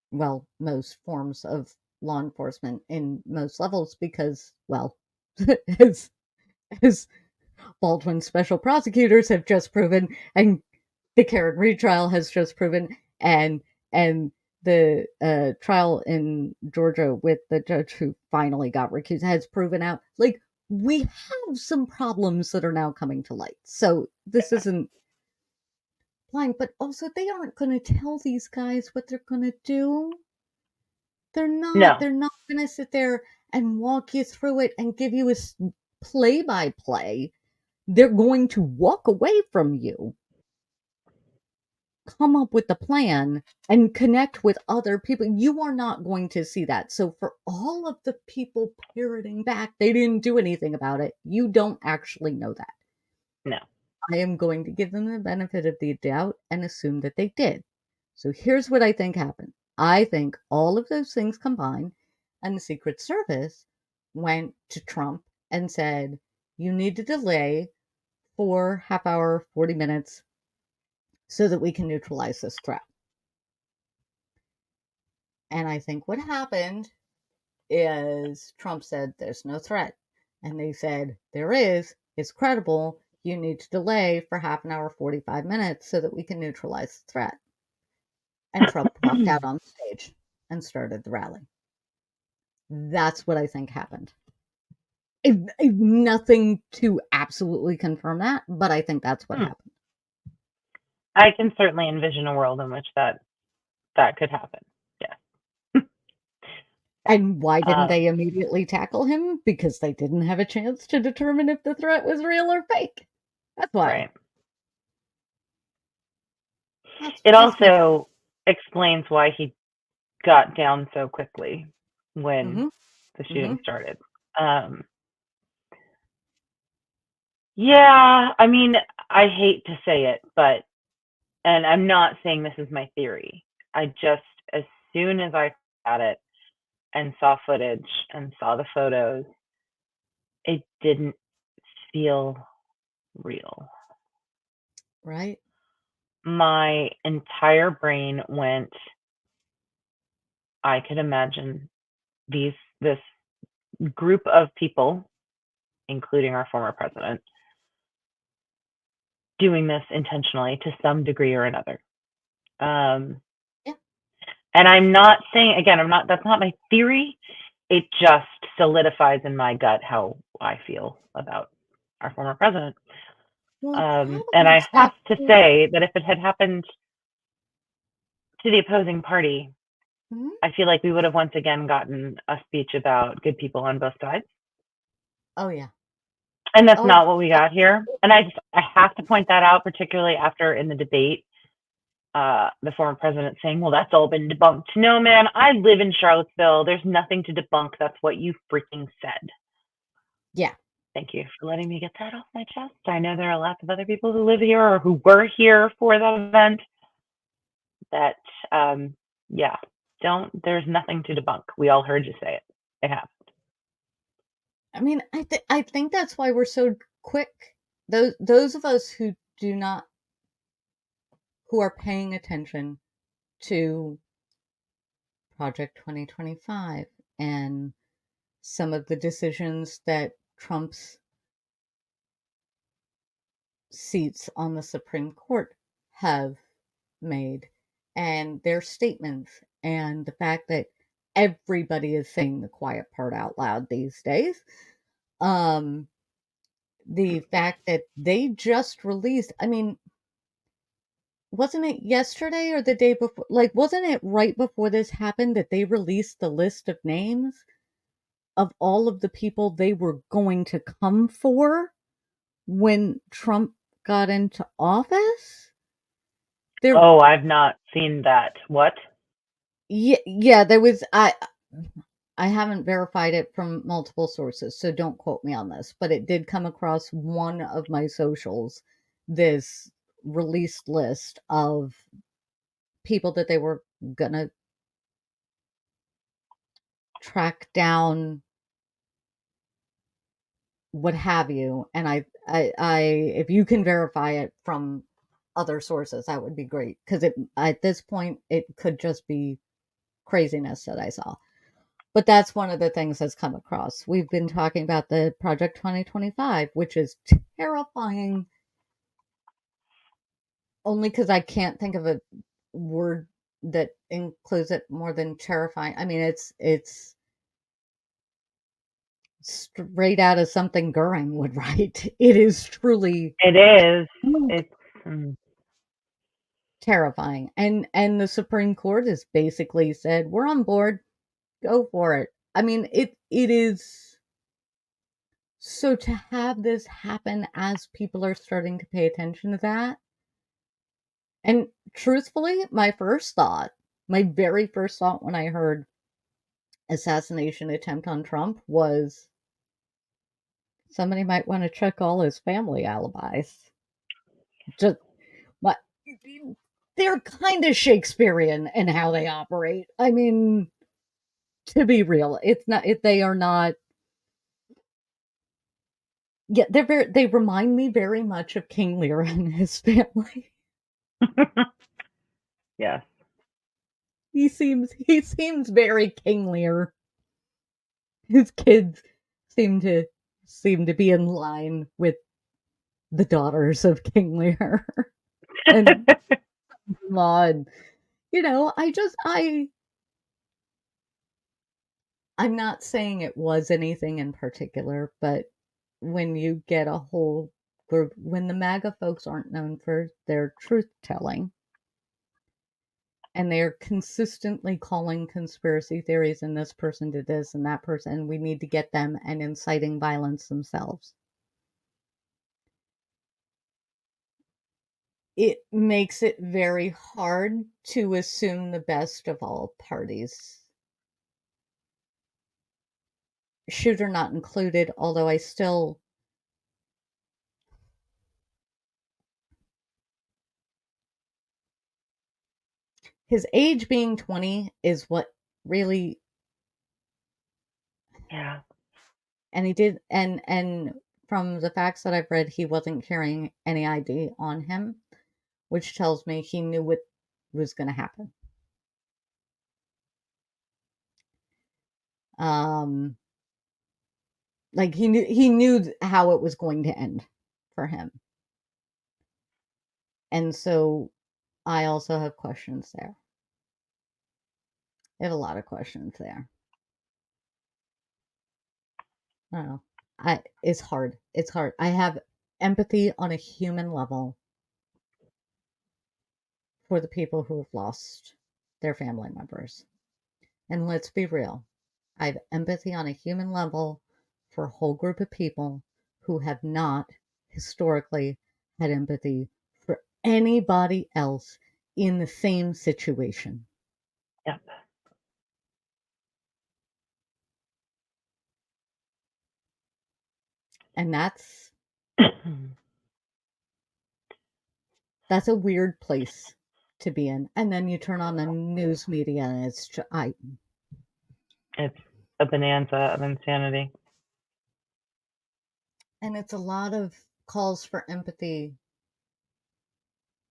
well, most forms of law enforcement in most levels because, well, as, as Baldwin special prosecutors have just proven, and the Karen Reed trial has just proven, and the trial in Georgia with the judge who finally got recused has proven out. Like, we have some problems that are now coming to light. So this isn't blind, but also they aren't going to tell these guys what they're going to do. They're not. No, They're not going to sit there and walk you through it and give you a play by play. They're going to walk away from you, come up with the plan, and connect with other people. You are not going to see that. So for all of the people parroting back, they didn't do anything about it. You don't actually know that. no. I am going to give them the benefit of the doubt and assume that they did. So here's what I think happened. I think all of those things combined, and the Secret Service went to Trump and said, you need to delay for half hour, 40 minutes so that we can neutralize this threat. And I think what happened is Trump said, there's no threat. And they said, there is, it's credible. You need to delay for half an hour, 45 minutes so that we can neutralize the threat. And Trump walked out on stage and started the rally. That's what I think happened. Nothing to absolutely confirm that, but I think that's what happened. I can certainly envision a world in which that could happen. Yeah. And why didn't they immediately tackle him? Because they didn't have a chance to determine if the threat was real or fake. That's why. Right. That's, It that's my. also explains why he got down so quickly when the shooting started. Yeah, I mean, I hate to say it, but, and I'm not saying this is my theory. I just, as soon as I got it and saw footage and saw the photos, it didn't feel real. Right? My entire brain went, I could imagine this group of people, including our former president, doing this intentionally to some degree or another. Yeah. And I'm not saying, again, that's not my theory. It just solidifies in my gut how I feel about our former president. Well, And I have to is, say that if it had happened to the opposing party, I feel like we would have once again gotten a speech about good people on both sides. Oh, yeah. And that's not what we got here. And I have to point that out, particularly after in the debate, the former president saying, well, that's all been debunked. No, man, I live in Charlottesville. There's nothing to debunk. That's what you freaking said. Yeah. Thank you for letting me get that off my chest. I know there are lots of other people who live here or who were here for that event that, yeah, there's nothing to debunk. We all heard you say it. It happened. I mean, I think that's why we're so quick. Those of us who do not who are paying attention to Project 2025 and some of the decisions that Trump's seats on the Supreme Court have made, and their statements, and the fact that everybody is saying the quiet part out loud these days. Um, the fact that they just released, I mean, wasn't it yesterday or the day before? Like, wasn't it right before this happened that they released the list of names of all of the people they were going to come for when Trump got into office? There, Oh, I've not seen that. What? yeah, there was. I haven't verified it from multiple sources, so don't quote me on this, but it did come across one of my socials, this released list of people that they were gonna track down, what have you. And if you can verify it from other sources, that would be great, because it at this point it could just be craziness that I saw. But that's one of the things that's come across. We've been talking about the Project 2025, which is terrifying only because I can't think of a word that includes it more than terrifying. I mean, it's straight out of something Goering would write. It is truly It is. It's terrifying. And the Supreme Court has basically said, "We're on board. Go for it." I mean, it is. So to have this happen as people are starting to pay attention to that, and truthfully, my very first thought when I heard assassination attempt on Trump was somebody might want to check all his family alibis. Just but they're kind of Shakespearean in how they operate. I mean, to be real, it's not. They are not. Yeah, they remind me very much of King Lear and his family. yes. He seems very King Lear. His kids seem to be in line with the daughters of King Lear and Maud. I'm not saying it was anything in particular, but when you get a whole group, when the MAGA folks aren't known for their truth telling, and they're consistently calling conspiracy theories and this person did this and that person, and we need to get them, and inciting violence themselves, it makes it very hard to assume the best of all parties, shooter not included, although I still, his age being 20 is what really, Yeah. and he did, and from the facts that I've read, he wasn't carrying any ID on him, which tells me he knew what was going to happen. Um, like he knew how it was going to end for him, and so I also have questions there. I have a lot of questions there. I don't know. It's hard. It's hard. I have empathy on a human level for the people who have lost their family members. And let's be real. I have empathy on a human level for a whole group of people who have not historically had empathy for anybody else in the same situation. Yep. And that's a weird place to be in. And then you turn on the news media and It's a bonanza of insanity. and it's a lot of calls for empathy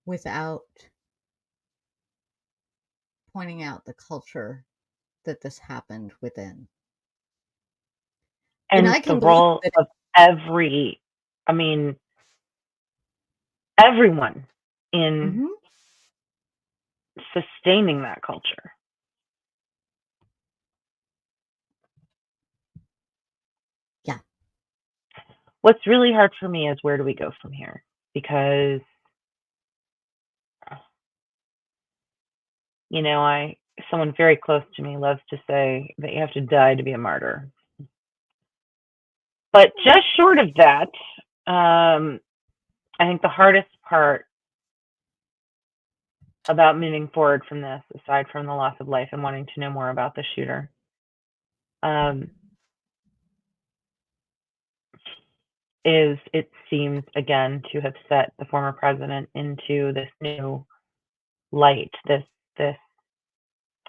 without pointing out the culture that this happened within. And And I the can believe role that. of I mean, everyone in Mhm. sustaining that culture. Yeah. What's really hard for me is where do we go from here? Because, someone very close to me loves to say that you have to die to be a martyr. But just short of that, I think the hardest part about moving forward from this, aside from the loss of life and wanting to know more about the shooter, um, is it seems again to have set the former president into this new light, this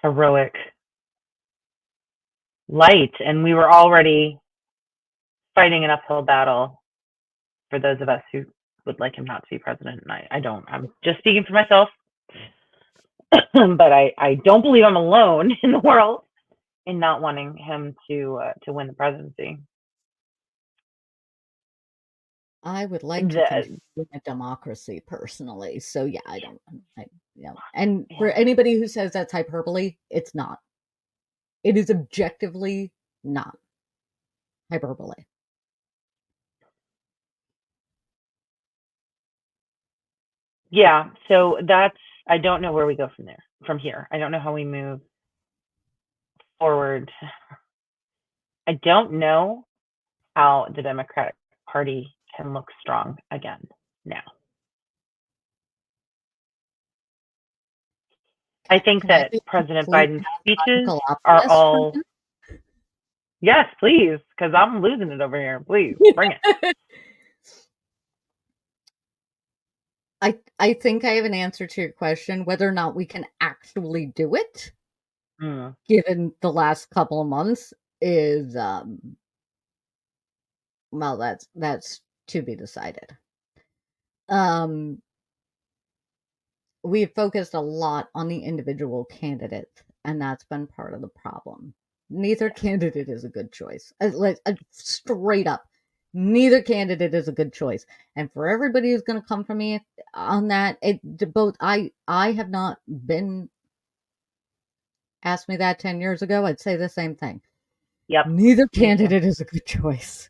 heroic light, and we were already fighting an uphill battle for those of us who would like him not to be president. And I don't. I'm just speaking for myself, but I don't believe I'm alone in the world in not wanting him to win the presidency. I would like to The, continue a democracy personally. So yeah, I don't and for yeah, anybody who says that's hyperbole, it's not. It is objectively not hyperbole. yeah. So that's I don't know where we go from there. From here, I don't know how we move forward. I don't know how the Democratic Party can look strong again now. I think Can I that be a President complete Biden's speeches logical are optimist for all, yes, please, because I'm losing it over here. Please bring it. a I think I have an answer to your question. Whether or not we can actually do it, Mm. given the last couple of months, is well, that's to be decided. Um, we've focused a lot on the individual candidates, and that's been part of the problem. Neither candidate is a good choice. Straight up, neither candidate is a good choice. And for everybody who's going to come for me on that, both I have not been asked me that 10 years ago. I'd say the same thing. Yep, Neither me too. candidate is a good choice.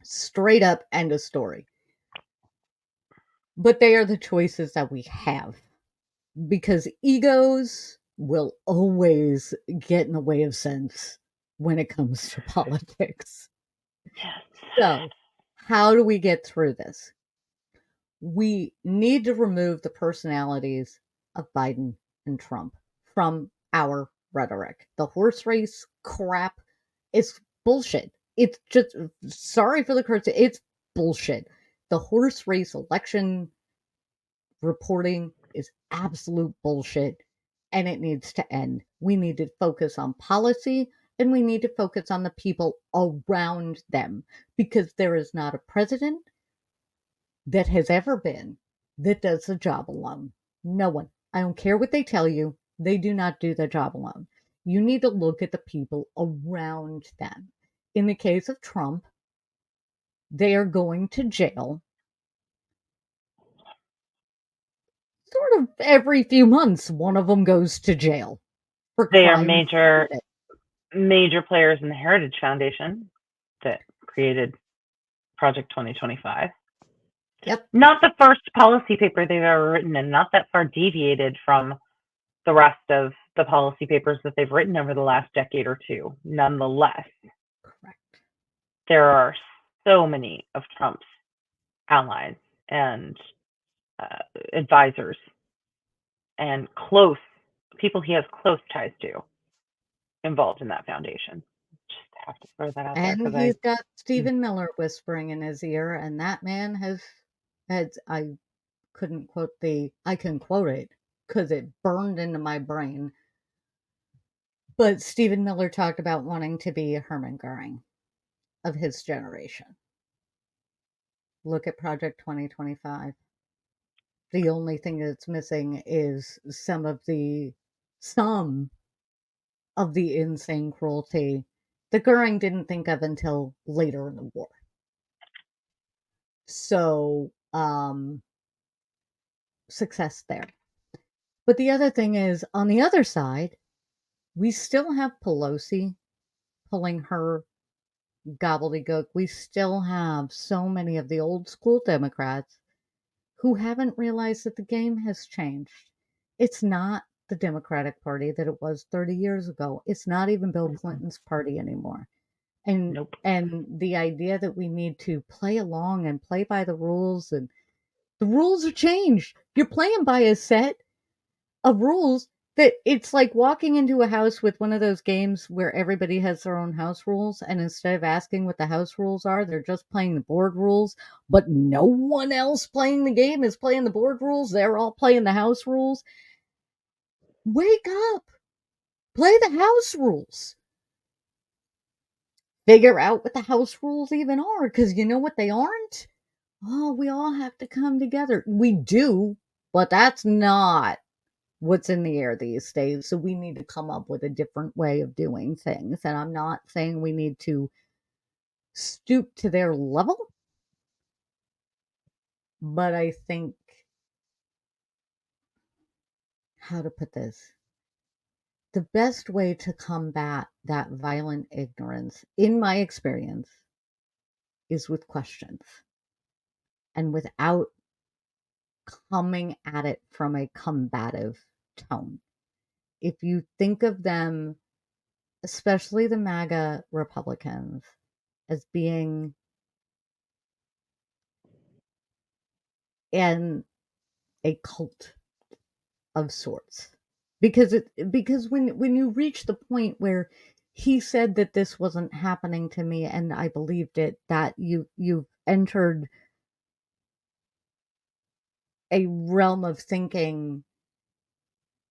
Straight up, end of story. But they are the choices that we have, because egos will always get in the way of sense when it comes to politics. Yes. So, how do we get through this? We need to remove the personalities of Biden and Trump from our rhetoric. The horse race crap is bullshit. It's just, sorry for the curse, it's bullshit. The horse race election reporting is absolute bullshit, and it needs to end. We need to focus on policy, and we need to focus on the people around them, because there is not a president that has ever been that does the job alone. No one. I don't care what they tell you, they do not do the job alone. You need to look at the people around them. In the case of Trump, they are going to jail sort of every few months. One of them goes to jail for They are crimes. major players in the Heritage Foundation that created Project 2025. Yep, Not the first policy paper they've ever written, and not that far deviated from the rest of the policy papers that they've written over the last decade or two. Nonetheless, correct. there are so many of Trump's allies and advisors and close people he has close ties to involved in that foundation. Just have to throw that out there And because he's got Stephen Miller whispering in his ear, and that man has I can quote it because it burned into my brain. But Stephen Miller talked about wanting to be a Hermann Goering of his generation. Look at Project 2025. The only thing that's missing is some of the insane cruelty that Goering didn't think of until later in the war. So, success there. But the other thing is, on the other side, we still have Pelosi pulling her gobbledygook. We still have so many of the old school Democrats who haven't realized that the game has changed. It's not the Democratic Party that it was 30 years ago. It's not even Bill Clinton's party anymore. And nope. and the idea that we need to play along and play by the rules, and the rules are changed. You're playing by a set of rules that it's like walking into a house with one of those games where everybody has their own house rules, and instead of asking what the house rules are, they're just playing the board rules, but no one else playing the game is playing the board rules. They're all playing the house rules. Wake up. Play the house rules. Figure out what the house rules even are, because you know what they aren't? Oh, we all have to come together. We do, but that's not what's in the air these days. So we need to come up with a different way of doing things. And I'm not saying we need to stoop to their level, but I think, how to put this, the best way to combat that violent ignorance, in my experience, is with questions and without coming at it from a combative tone. If you think of them, especially the MAGA Republicans, as being in a cult of sorts, because when you reach the point where he said that this wasn't happening to me and I believed it, that you've entered a realm of thinking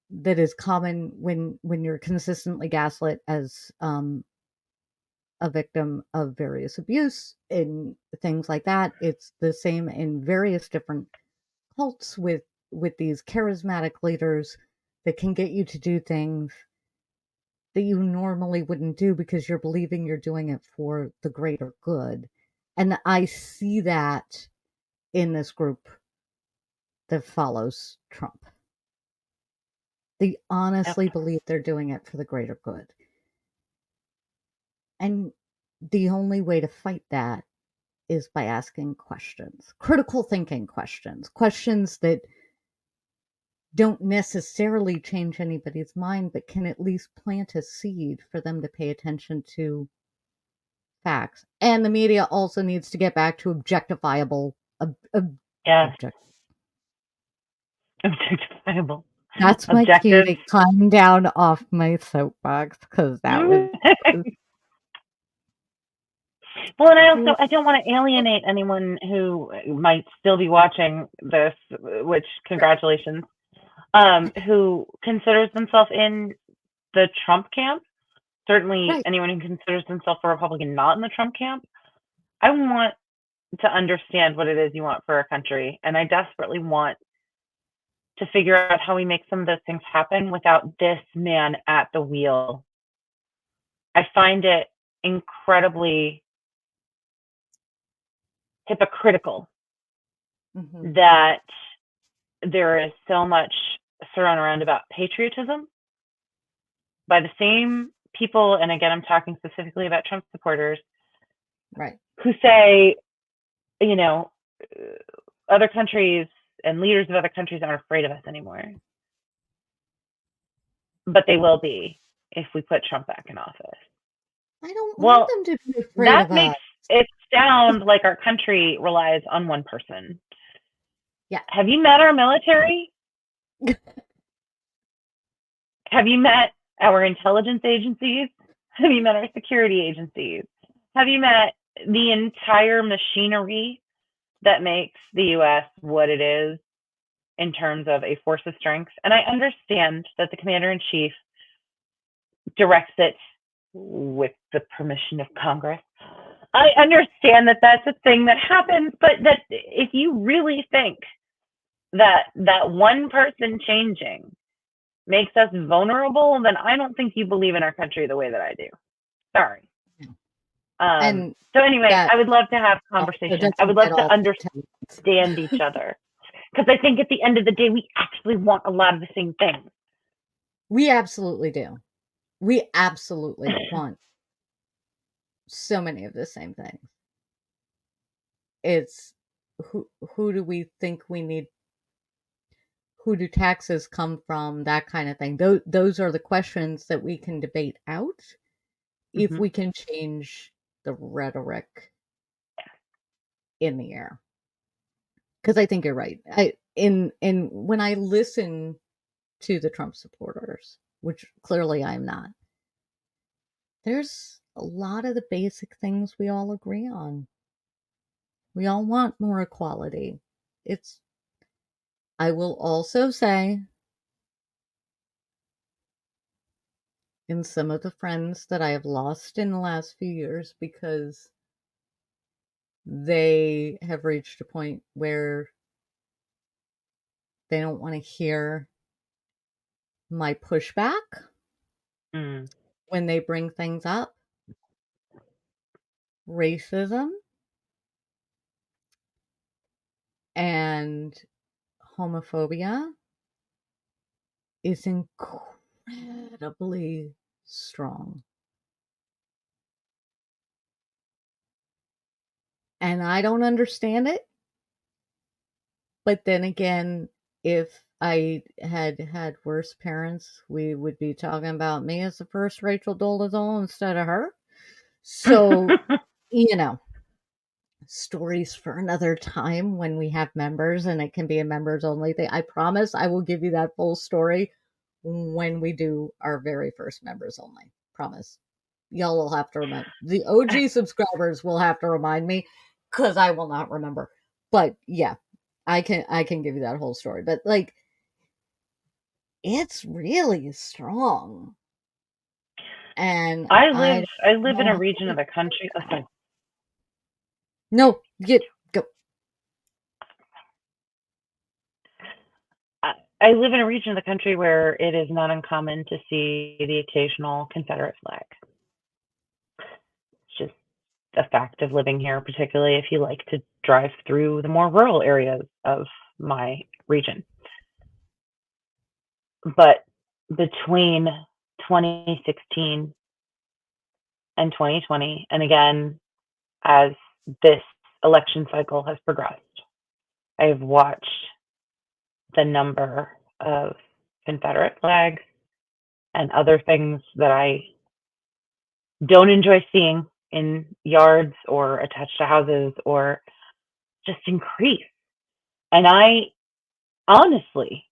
that is common when you're consistently gaslit as a victim of various abuse and things like that. It's the same in various different cults with these charismatic leaders that can get you to do things that you normally wouldn't do because you're believing you're doing it for the greater good. And I see that in this group that follows Trump. They Yep. honestly believe they're doing it for the greater good. And the only way to fight that is by asking questions, critical thinking questions, questions that don't necessarily change anybody's mind, but can at least plant a seed for them to pay attention to facts. And the media also needs to get back to objectifiable, Yes. object. Objectifiable. That's my cue Objective. to climb down off my soapbox because that was. Well, and I don't want to alienate anyone who might still be watching this, which congratulations, who considers themselves in the Trump camp. Certainly Right. anyone who considers themselves a Republican not in the Trump camp. I want to understand what it is you want for our country, and I desperately want to figure out how we make some of those things happen without this man at the wheel. I find it incredibly hypocritical Mm-hmm. that there is so much thrown around about patriotism by the same people, and again, I'm talking specifically about Trump supporters, Right. who say, you know, other countries and leaders of other countries aren't afraid of us anymore. But they will be if we put Trump back in office. I don't want Well, them to be afraid that of us. makes it sound like our country relies on one person. Yeah. Have you met our military? Have you met our intelligence agencies? Have you met our security agencies? Have you met the entire machinery that makes the US what it is in terms of a force of strength? And I understand that the commander in chief directs it with the permission of Congress. I understand that that's a thing that happens, but that if you really think that that one person changing makes us vulnerable, then I don't think you believe in our country the way that I do. Sorry. And So anyway, that I would love to have also conversation. I would doesn't love get to off the tent. understand each other because I think at the end of the day, we actually want a lot of the same things. We absolutely do. We absolutely want so many of the same things. It's who do we think we need, who do taxes come from, that kind of thing. Those are the questions that we can debate out if Mm-hmm. we can change the rhetoric in the air. Because I think you're right. In when I listen to the Trump supporters, which clearly I'm not, there's a lot of the basic things we all agree on. We all want more equality. It's I will also say, in some of the friends that I have lost in the last few years because they have reached a point where they don't want to hear my pushback Mm. when they bring things up. Racism and homophobia is incredibly strong. And I don't understand it. But then again, if I had had worse parents, we would be talking about me as the first Rachel Dolezal instead of her. So, you know, stories for another time when we have members and it can be a members only thing. I promise I will give you that full story when we do our very first members only. Promise. Y'all will have to remember. The OG subscribers will have to remind me because I will not remember. But yeah, I can give you that whole story. But like it's really strong. And I I live don't I live in know a how region of we the country. Oh, sorry. No, get go. I live in a region of the country where it is not uncommon to see the occasional Confederate flag. It's just a fact of living here, particularly if you like to drive through the more rural areas of my region. But between 2016 and 2020, and again, as this election cycle has progressed, I've watched the number of Confederate flags and other things that I don't enjoy seeing in yards or attached to houses or just increase. And I honestly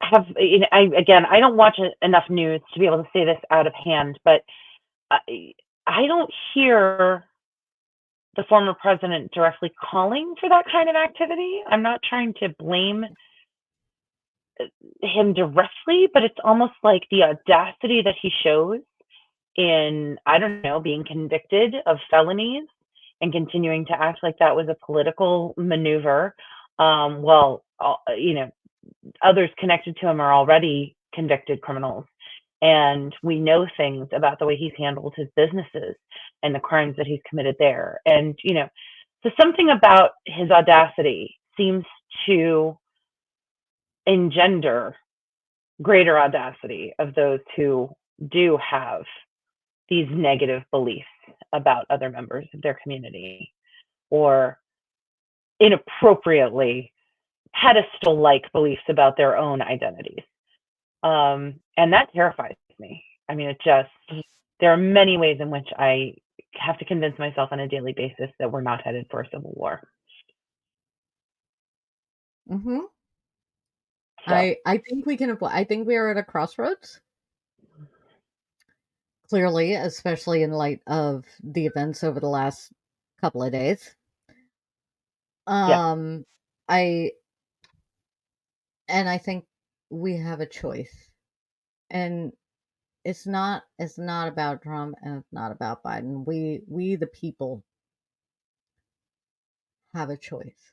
have, I don't watch enough news to be able to say this out of hand, but I don't hear the former president directly calling for that kind of activity. I'm not trying to blame him directly, but it's almost like the audacity that he shows in, I don't know, being convicted of felonies and continuing to act like that was a political maneuver. Well, others connected to him are already convicted criminals. And we know things about the way he's handled his businesses and the crimes that he's committed there. And, so something about his audacity seems to engender greater audacity of those who do have these negative beliefs about other members of their community or inappropriately pedestal like beliefs about their own identities. And that terrifies me. I mean, there are many ways in which I have to convince myself on a daily basis that we're not headed for a civil war. Mm-hmm. So, I think we can avoid. I think we are at a crossroads. clearly, especially in light of the events over the last couple of days. Yeah. Um, I and I think we have a choice. And it's not about Trump and it's not about Biden. We the people have a choice.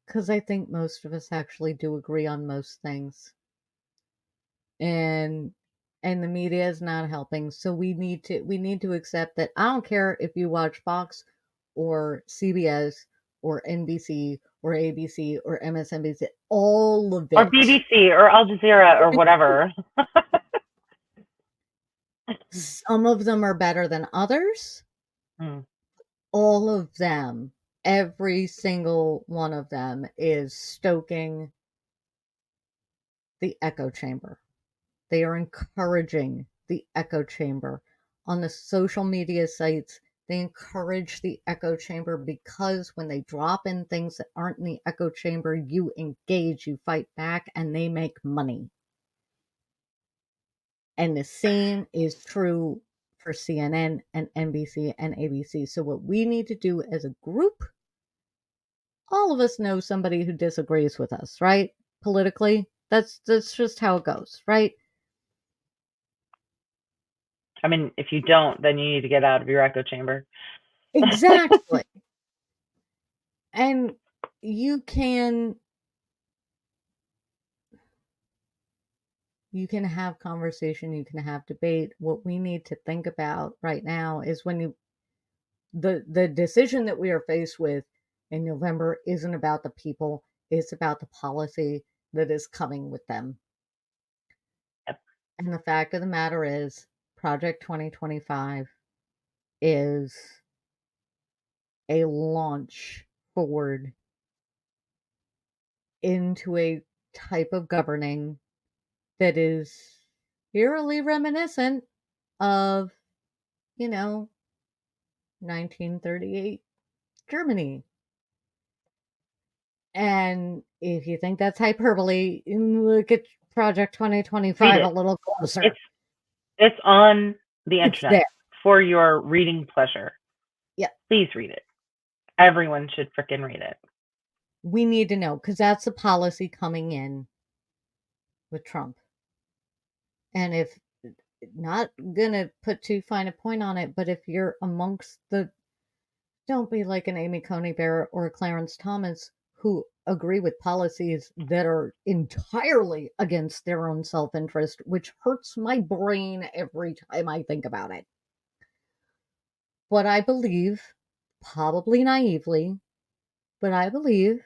Cuz I think most of us actually do agree on most things. And the media is not helping. So we need to accept that. I don't care if you watch Fox or CBS or NBC or ABC or MSNBC, all of Or it. BBC or Al Jazeera or whatever. Some of them are better than others. Hmm. All of them, every single one of them is stoking the echo chamber. They are encouraging the echo chamber. On the social media sites, they encourage the echo chamber because when they drop in things that aren't in the echo chamber, you engage, you fight back, and they make money. And the same is true for CNN and NBC and ABC. So, what we need to do as a group, all of us know somebody who disagrees with us, right? Politically, that's just how it goes, right? I mean, if you don't, then you need to get out of your echo chamber. Exactly. And you can you can have conversation, you can have debate. What we need to think about right now is when you the decision that we are faced with in November isn't about the people, it's about the policy that is coming with them. Yep. And the fact of the matter is Project 2025 is a launch forward into a type of governing that is eerily reminiscent of, you know, 1938 Germany. And if you think that's hyperbole, look at Project Read 2025 a it. little closer. It's it's on the It's internet there. for your reading pleasure. Yeah. Please read it. Everyone should frickin' read it. We need to know because that's the policy coming in with Trump. And if not gonna put too fine a point on it, but if you're amongst the don't be like an Amy Coney Barrett or a Clarence Thomas who agree with policies that are entirely against their own self interest, which hurts my brain every time I think about it. But I believe, probably naively, but I believe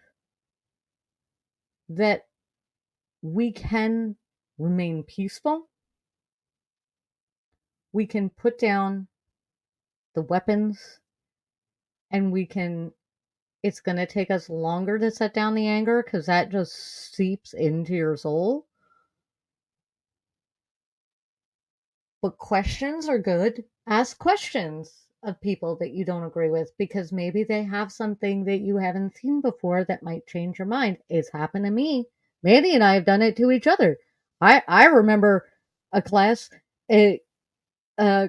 that we can remain peaceful. We can put down the weapons and we can it's going to take us longer to set down the anger because that just seeps into your soul. But questions are good. Ask questions of people that you don't agree with because maybe they have something that you haven't seen before that might change your mind. It's happened to me. Mandy and I have done it to each other. I remember a class at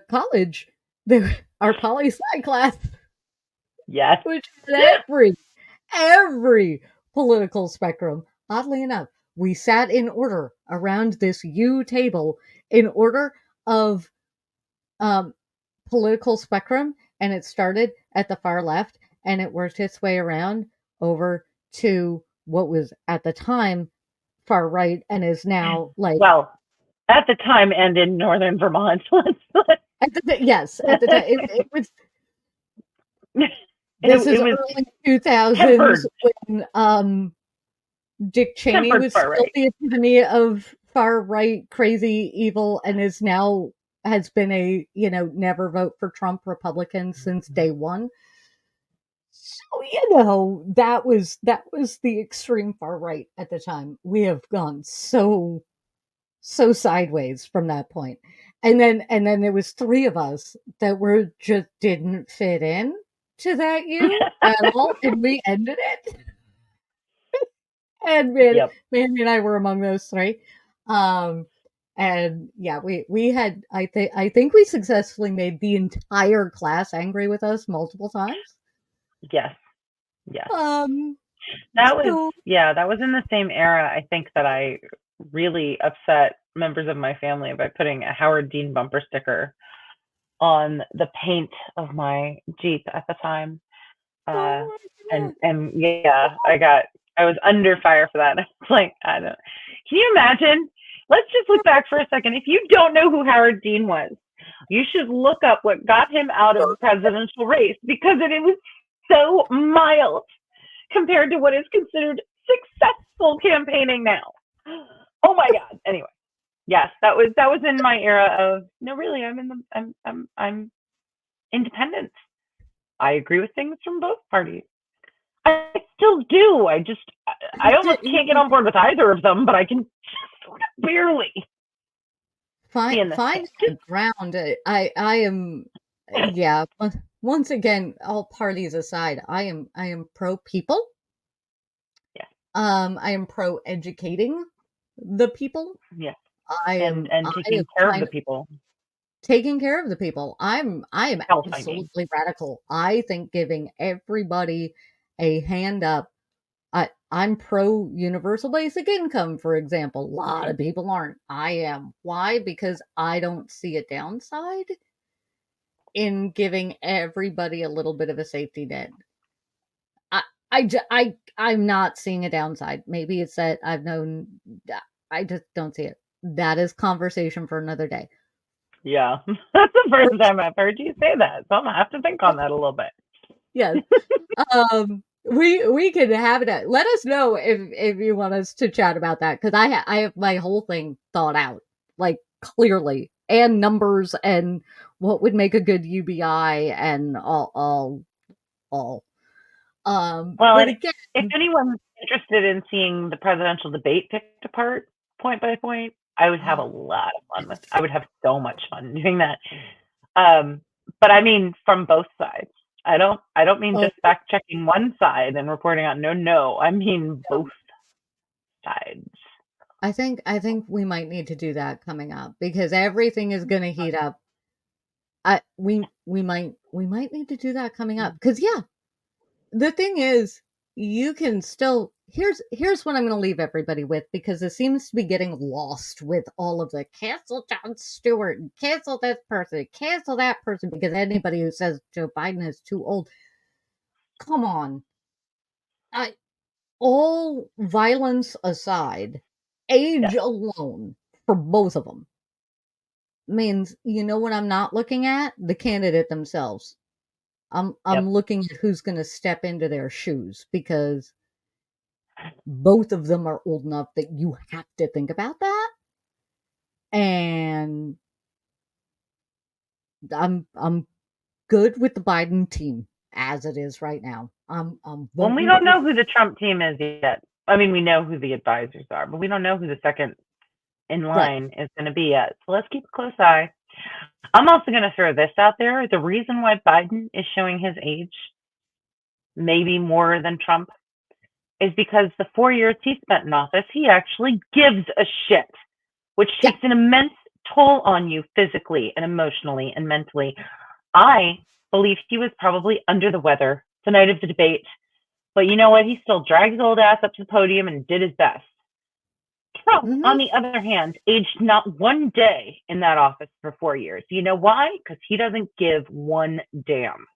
college, our poli sci class, Yes. which had every political spectrum. Oddly enough, we sat in order around this U table in order of um, political spectrum, and it started at the far left and it worked its way around over to what was at the time far right and is now like Well, at the time and in northern Vermont. yes, at the time it was this It is was early 2000s tempered, when Dick Cheney tempered was far still right. the epitome of far right crazy evil and is now has been a never vote for Trump Republican since day one. So that was the extreme far right at the time. We have gone so sideways from that point. And then there was three of us that were just didn't fit in to that you at all, and we ended it. And Yep. Mandy and I were among those three. Um, And yeah, we had I think we successfully made the entire class angry with us multiple times. Yes, yes. Um, That was, so yeah, that was in the same era, I think, that I really upset members of my family by putting a Howard Dean bumper sticker on the paint of my Jeep at the time. Uh, oh my and yeah, I was under fire for that. I was like, I don't. Can you imagine? Let's just look back for a second. If you don't know who Howard Dean was, you should look up what got him out of the presidential race, because it was so mild compared to what is considered successful campaigning now. Oh my God. Anyway, yes, that was in my era of, no, really, I'm independent. I agree with things from both parties. I still do. I almost can't get god. on board with either of them, but I can just barely be in the same. Find a ground. I am yeah. Once again, all parties aside, I am pro people. Yeah, I am pro educating the people. yeah, I and am and I taking am care of kind the of people, taking care of the people. I am health. I mean, absolutely radical. I think giving everybody a hand up. I'm pro universal basic income, for example. A lot of people aren't. I am. Why? Because I don't see a downside in giving everybody a little bit of a safety net. I I'm not seeing a downside. Maybe it's that I've known I just don't see it. That is conversation for another day. yeah, that's the first time I've heard you say that, so I'm gonna have to think on that a little bit. Yes. We can have it. Let us know if you want us to chat about that, because I have my whole thing thought out, like, clearly, and numbers and what would make a good UBI and all. Well, But and again, if anyone's interested in seeing the presidential debate picked apart point by point, I would have a lot of fun with. I would have so much fun doing that. Um, but I mean, from both sides. I don't mean oh, just fact checking one side and reporting on. No, no. I mean both sides. I think we might need to do that coming up, because everything is going to heat up. We might need to do that coming up, because yeah, the thing is, you can still here's what I'm going to leave everybody with, because it seems to be getting lost with all of the cancel Jon Stewart and cancel this person, cancel that person, because anybody who says Joe Biden is too old, come on. I All violence aside, age Yes. alone for both of them means, you know what I'm not looking at? The candidate themselves. I'm Yep. looking at who's going to step into their shoes, because both of them are old enough that you have to think about that. And I'm good with the Biden team as it is right now. I'm Well, we voting don't for. know who the Trump team is yet. I mean, we know who the advisors are, but we don't know who the second in Right. line is going to be yet. So let's keep a close eye. I'm also going to throw this out there. The reason why Biden is showing his age, maybe more than Trump, is because the 4 years he spent in office, he actually gives a shit, which Yeah. takes an immense toll on you physically and emotionally and mentally. I believe he was probably under the weather the night of the debate, but you know what? He still dragged his old ass up to the podium and did his best. Trump, Hmm. on the other hand, aged not one day in that office for 4 years. You know why? Because he doesn't give one damn.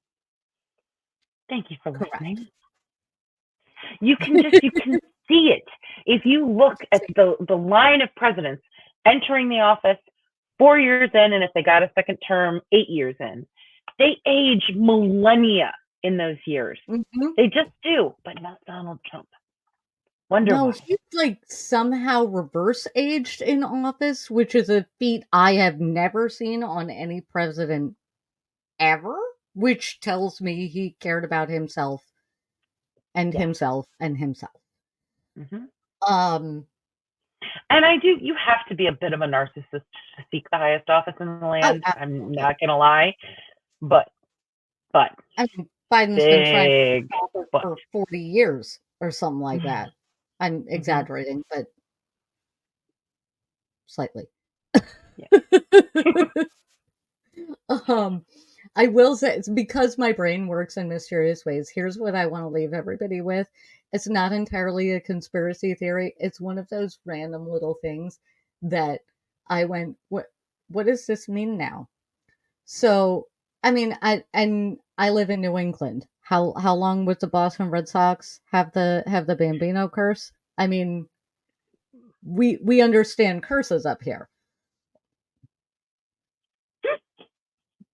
Thank you for Correct. listening. You can see it if you look at the line of presidents entering the office 4 years in, and if they got a second term, 8 years in. They age millennia in those years. Hmm. They just do, but not Donald Trump. Wonder No, why. he's, like, somehow reverse aged in office, which is a feat I have never seen on any president ever, which tells me he cared about himself and Yes. himself and himself. Hmm. Um, And I do, you have to be a bit of a narcissist to seek the highest office in the oh, land. I'm absolutely. not going to lie, but, but, I mean, Biden's been trying to big, take office but. for 40 years or something like that. I'm Hmm. exaggerating, but slightly. Um, I will say it's because my brain works in mysterious ways. Here's what I want to leave everybody with. It's not entirely a conspiracy theory. It's one of those random little things that I went, what does this mean now? So, I mean, I live in New England. How long would the Boston Red Sox have the Bambino curse? I mean, we understand curses up here.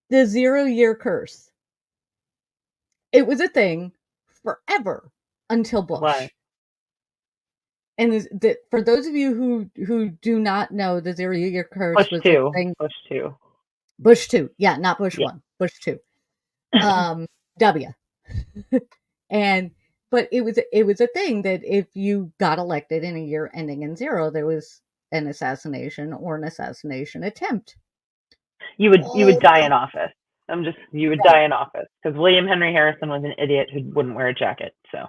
The 0 year curse. It was a thing forever until What? Bush. And for those of you who do not know, the 0 year curse Push was a two. thing. Push two. Bush two, yeah, not Bush Yeah. one, Bush two. W. And but it was a thing that if you got elected in a year ending in 0, there was an assassination or an assassination attempt. You would All die the in office. You would right, die in office because William Henry Harrison was an idiot who wouldn't wear a jacket. So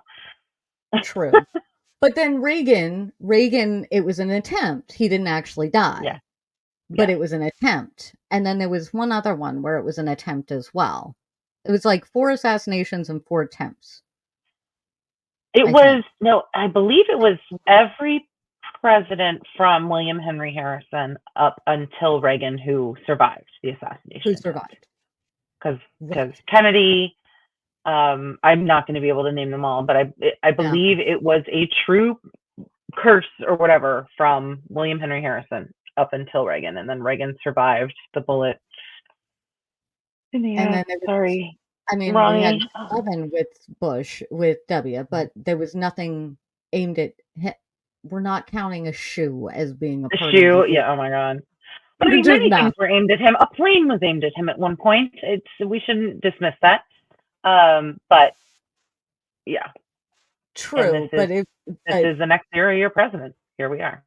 true. But then Reagan, it was an attempt. He didn't actually yeah, die, but yeah. it was an attempt. And then there was one other one where it was an attempt as well. It was like 4 assassinations and 4 attempts, It I think. was no, I believe it was every president from William Henry Harrison up until Reagan who survived the Who assassination attempt. survived? Because Right. Kennedy, I'm not going to be able to name them all, but I No. believe it was a true curse or whatever from William Henry Harrison up until Reagan, and then Reagan survived the bullet in the And ass. then there was, Sorry, I mean, we had Ronnie. 9/11 with Bush, with W, but there was nothing aimed at we're not counting a shoe as being a The part of the shoe, year. yeah. Oh my god. But I We're mean, just many things not. were aimed at him. A plane was aimed at him at one point. We shouldn't dismiss that. But yeah, and True, but if this but is the next 0 year president. Here we are.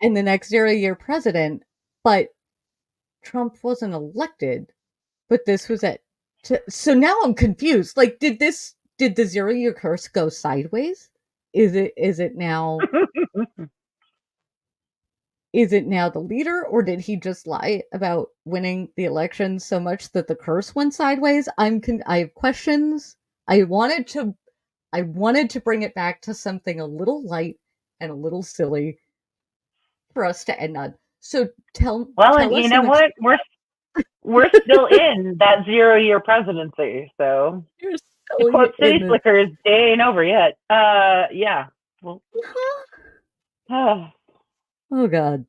in the next 0 year president, but Trump wasn't elected, but this was it. So now I'm confused. Like, did the 0 year curse go sideways? Is it now the leader, or did he just lie about winning the election so much that the curse went sideways? I have questions. I wanted to bring it back to something a little light and a little silly for us to end on. So tell Well, and tell you us know in the what? We're still in that 0 year presidency. So you're to still quote in City the Slickers, day ain't over yet. Yeah. Well, oh. oh god.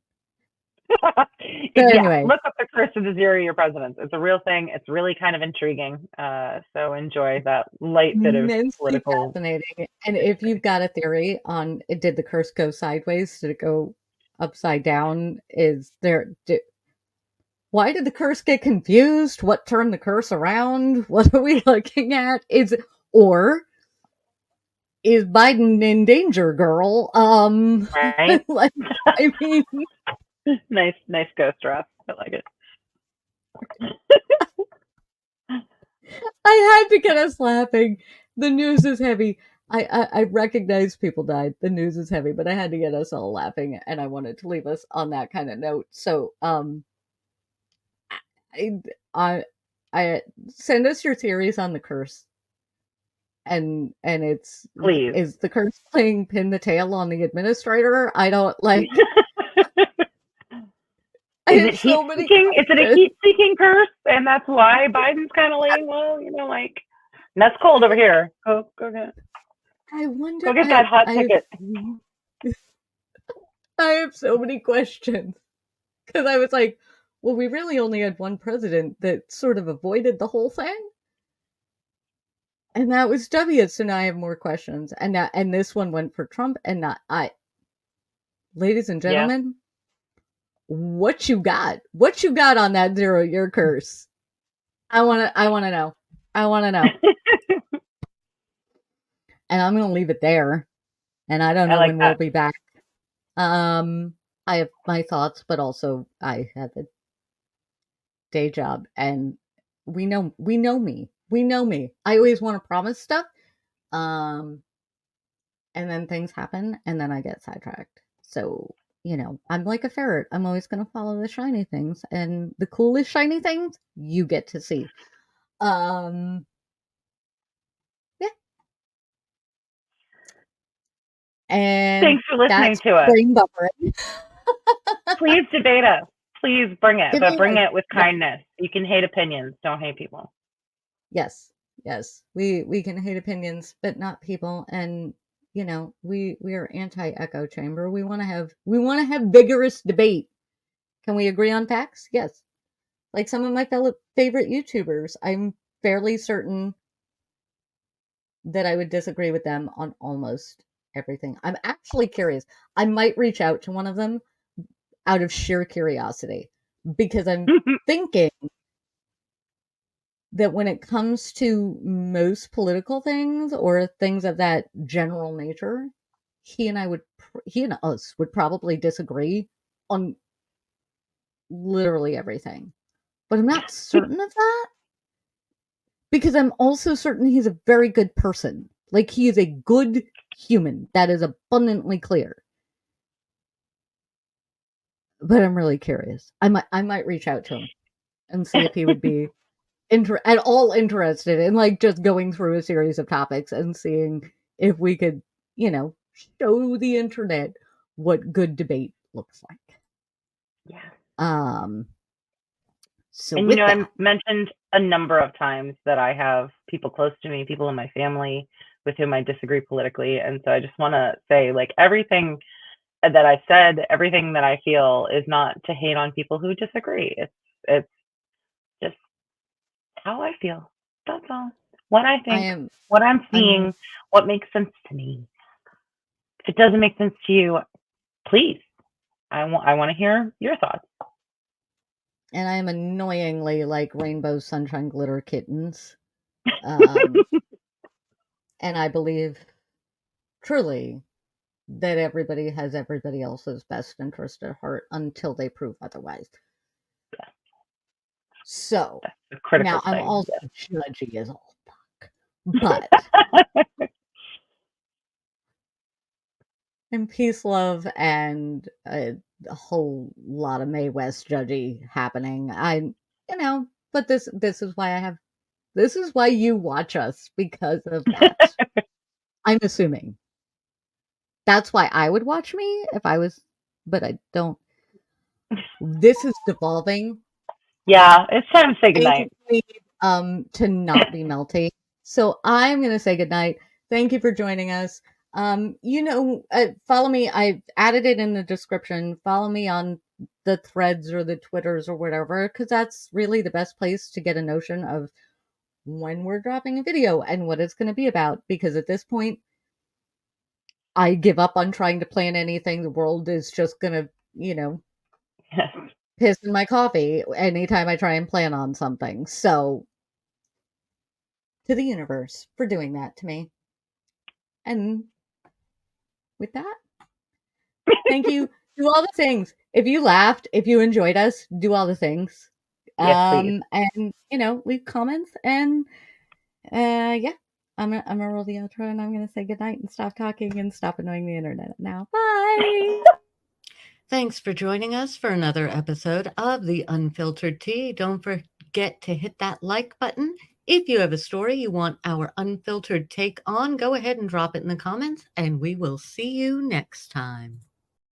So Yeah, anyway, look up the curse of the 0 year presidents. It's a real thing. It's really kind of intriguing. So enjoy that light bit of immensely political fascinating. And if history. you've got a theory on did the curse go sideways? Did it go upside down? Why did the curse get confused? What turned the curse around? What are we looking at? Or is Biden in danger, girl? Right? Like, I mean, Nice ghost Ross. I like it. I had to get us laughing. The news is heavy. I recognize people died. The news is heavy, but I had to get us all laughing, and I wanted to leave us on that kind of note. So, I, I, I send us your theories on the curse, and it's Please. is the curse playing pin the tail on the administrator? I don't Is like. I it have heat so many seeking? Is it a questions. heat seeking curse? And that's why Biden's kind of laying low, like, and that's cold over here. I wonder. Go get that hot ticket. I have so many questions. Because I was like, well, we really only had one president that sort of avoided the whole thing. And that was W. So now I have more questions. And this one went for Trump and not I. Ladies and Yeah. gentlemen, what you got? What you got on that 0 year curse? I wanna know. I wanna know. And I'm gonna leave it there. And I don't I know like when we'll that. be back. I have my thoughts, but also I have a day job, and we know me. We know me. I always want to promise stuff, um, and then things happen, and then I get sidetracked. So I'm like a ferret. I'm always going to follow the shiny things, and the coolest shiny things you get to see. Um, yeah. And Thanks for listening that's to us. brain buffering. Please debate us. Please bring it, but Debate bring us. it with Yes, kindness. You can hate opinions. Don't hate people. yes, yes. We can hate opinions, but not people. And we are anti echo chamber. We want to have vigorous debate. Can we agree on facts? Yes. Like some of my fellow favorite YouTubers, I'm fairly certain that I would disagree with them on almost everything. I'm actually curious. I might reach out to one of them out of sheer curiosity because I'm thinking that when it comes to most political things or things of that general nature, he and us would probably disagree on literally everything. But I'm not certain of that because I'm also certain he's a very good person. Like he is a good human. That is abundantly clear. But I'm really curious. I might reach out to him and see if he would be at all interested in like just going through a series of topics and seeing if we could, show the internet what good debate looks like. Yeah. Um so And with I that, mentioned a number of times that I have people close to me, people in my family with whom I disagree politically. And so I just want to say, like, everything that I said, everything that I feel is not to hate on people who disagree. It's just how I feel. That's all. What I I think, am what I'm I'm seeing, what makes sense to me. If it doesn't make sense to you, please, I want to hear your thoughts. and I am annoyingly like rainbow sunshine glitter kittens. Um and I believe truly that everybody has everybody else's best interest at heart until they prove otherwise. Yeah, So that's a critical now I'm thing. also judgy as all fuck, but Yes. and peace, love, and a whole lot of Mae West judgy happening. But this is why this is why you watch us because of that. I'm assuming that's why I would watch me if I was, but I don't. This is devolving. Yeah, it's time to say I goodnight. need to not be melty. So I'm gonna say goodnight. Thank you for joining us. Follow me. I added it in the description. Follow me on the threads or the Twitters or whatever, because that's really the best place to get a notion of when we're dropping a video and what it's going to be about. Because at this point, I give up on trying to plan anything. The world is just gonna, piss in my coffee anytime I try and plan on something. So to the universe for doing that to me. And with that, thank you. Do all the things. If you laughed, if you enjoyed us, do all the things. Yes, please. And leave comments and yeah. I'm gonna roll the outro and I'm gonna say goodnight and stop talking and stop annoying the internet now. Bye. Thanks for joining us for another episode of The Unfiltered Tea. Don't forget to hit that like button. If you have a story you want our unfiltered take on, go ahead and drop it in the comments, and we will see you next time.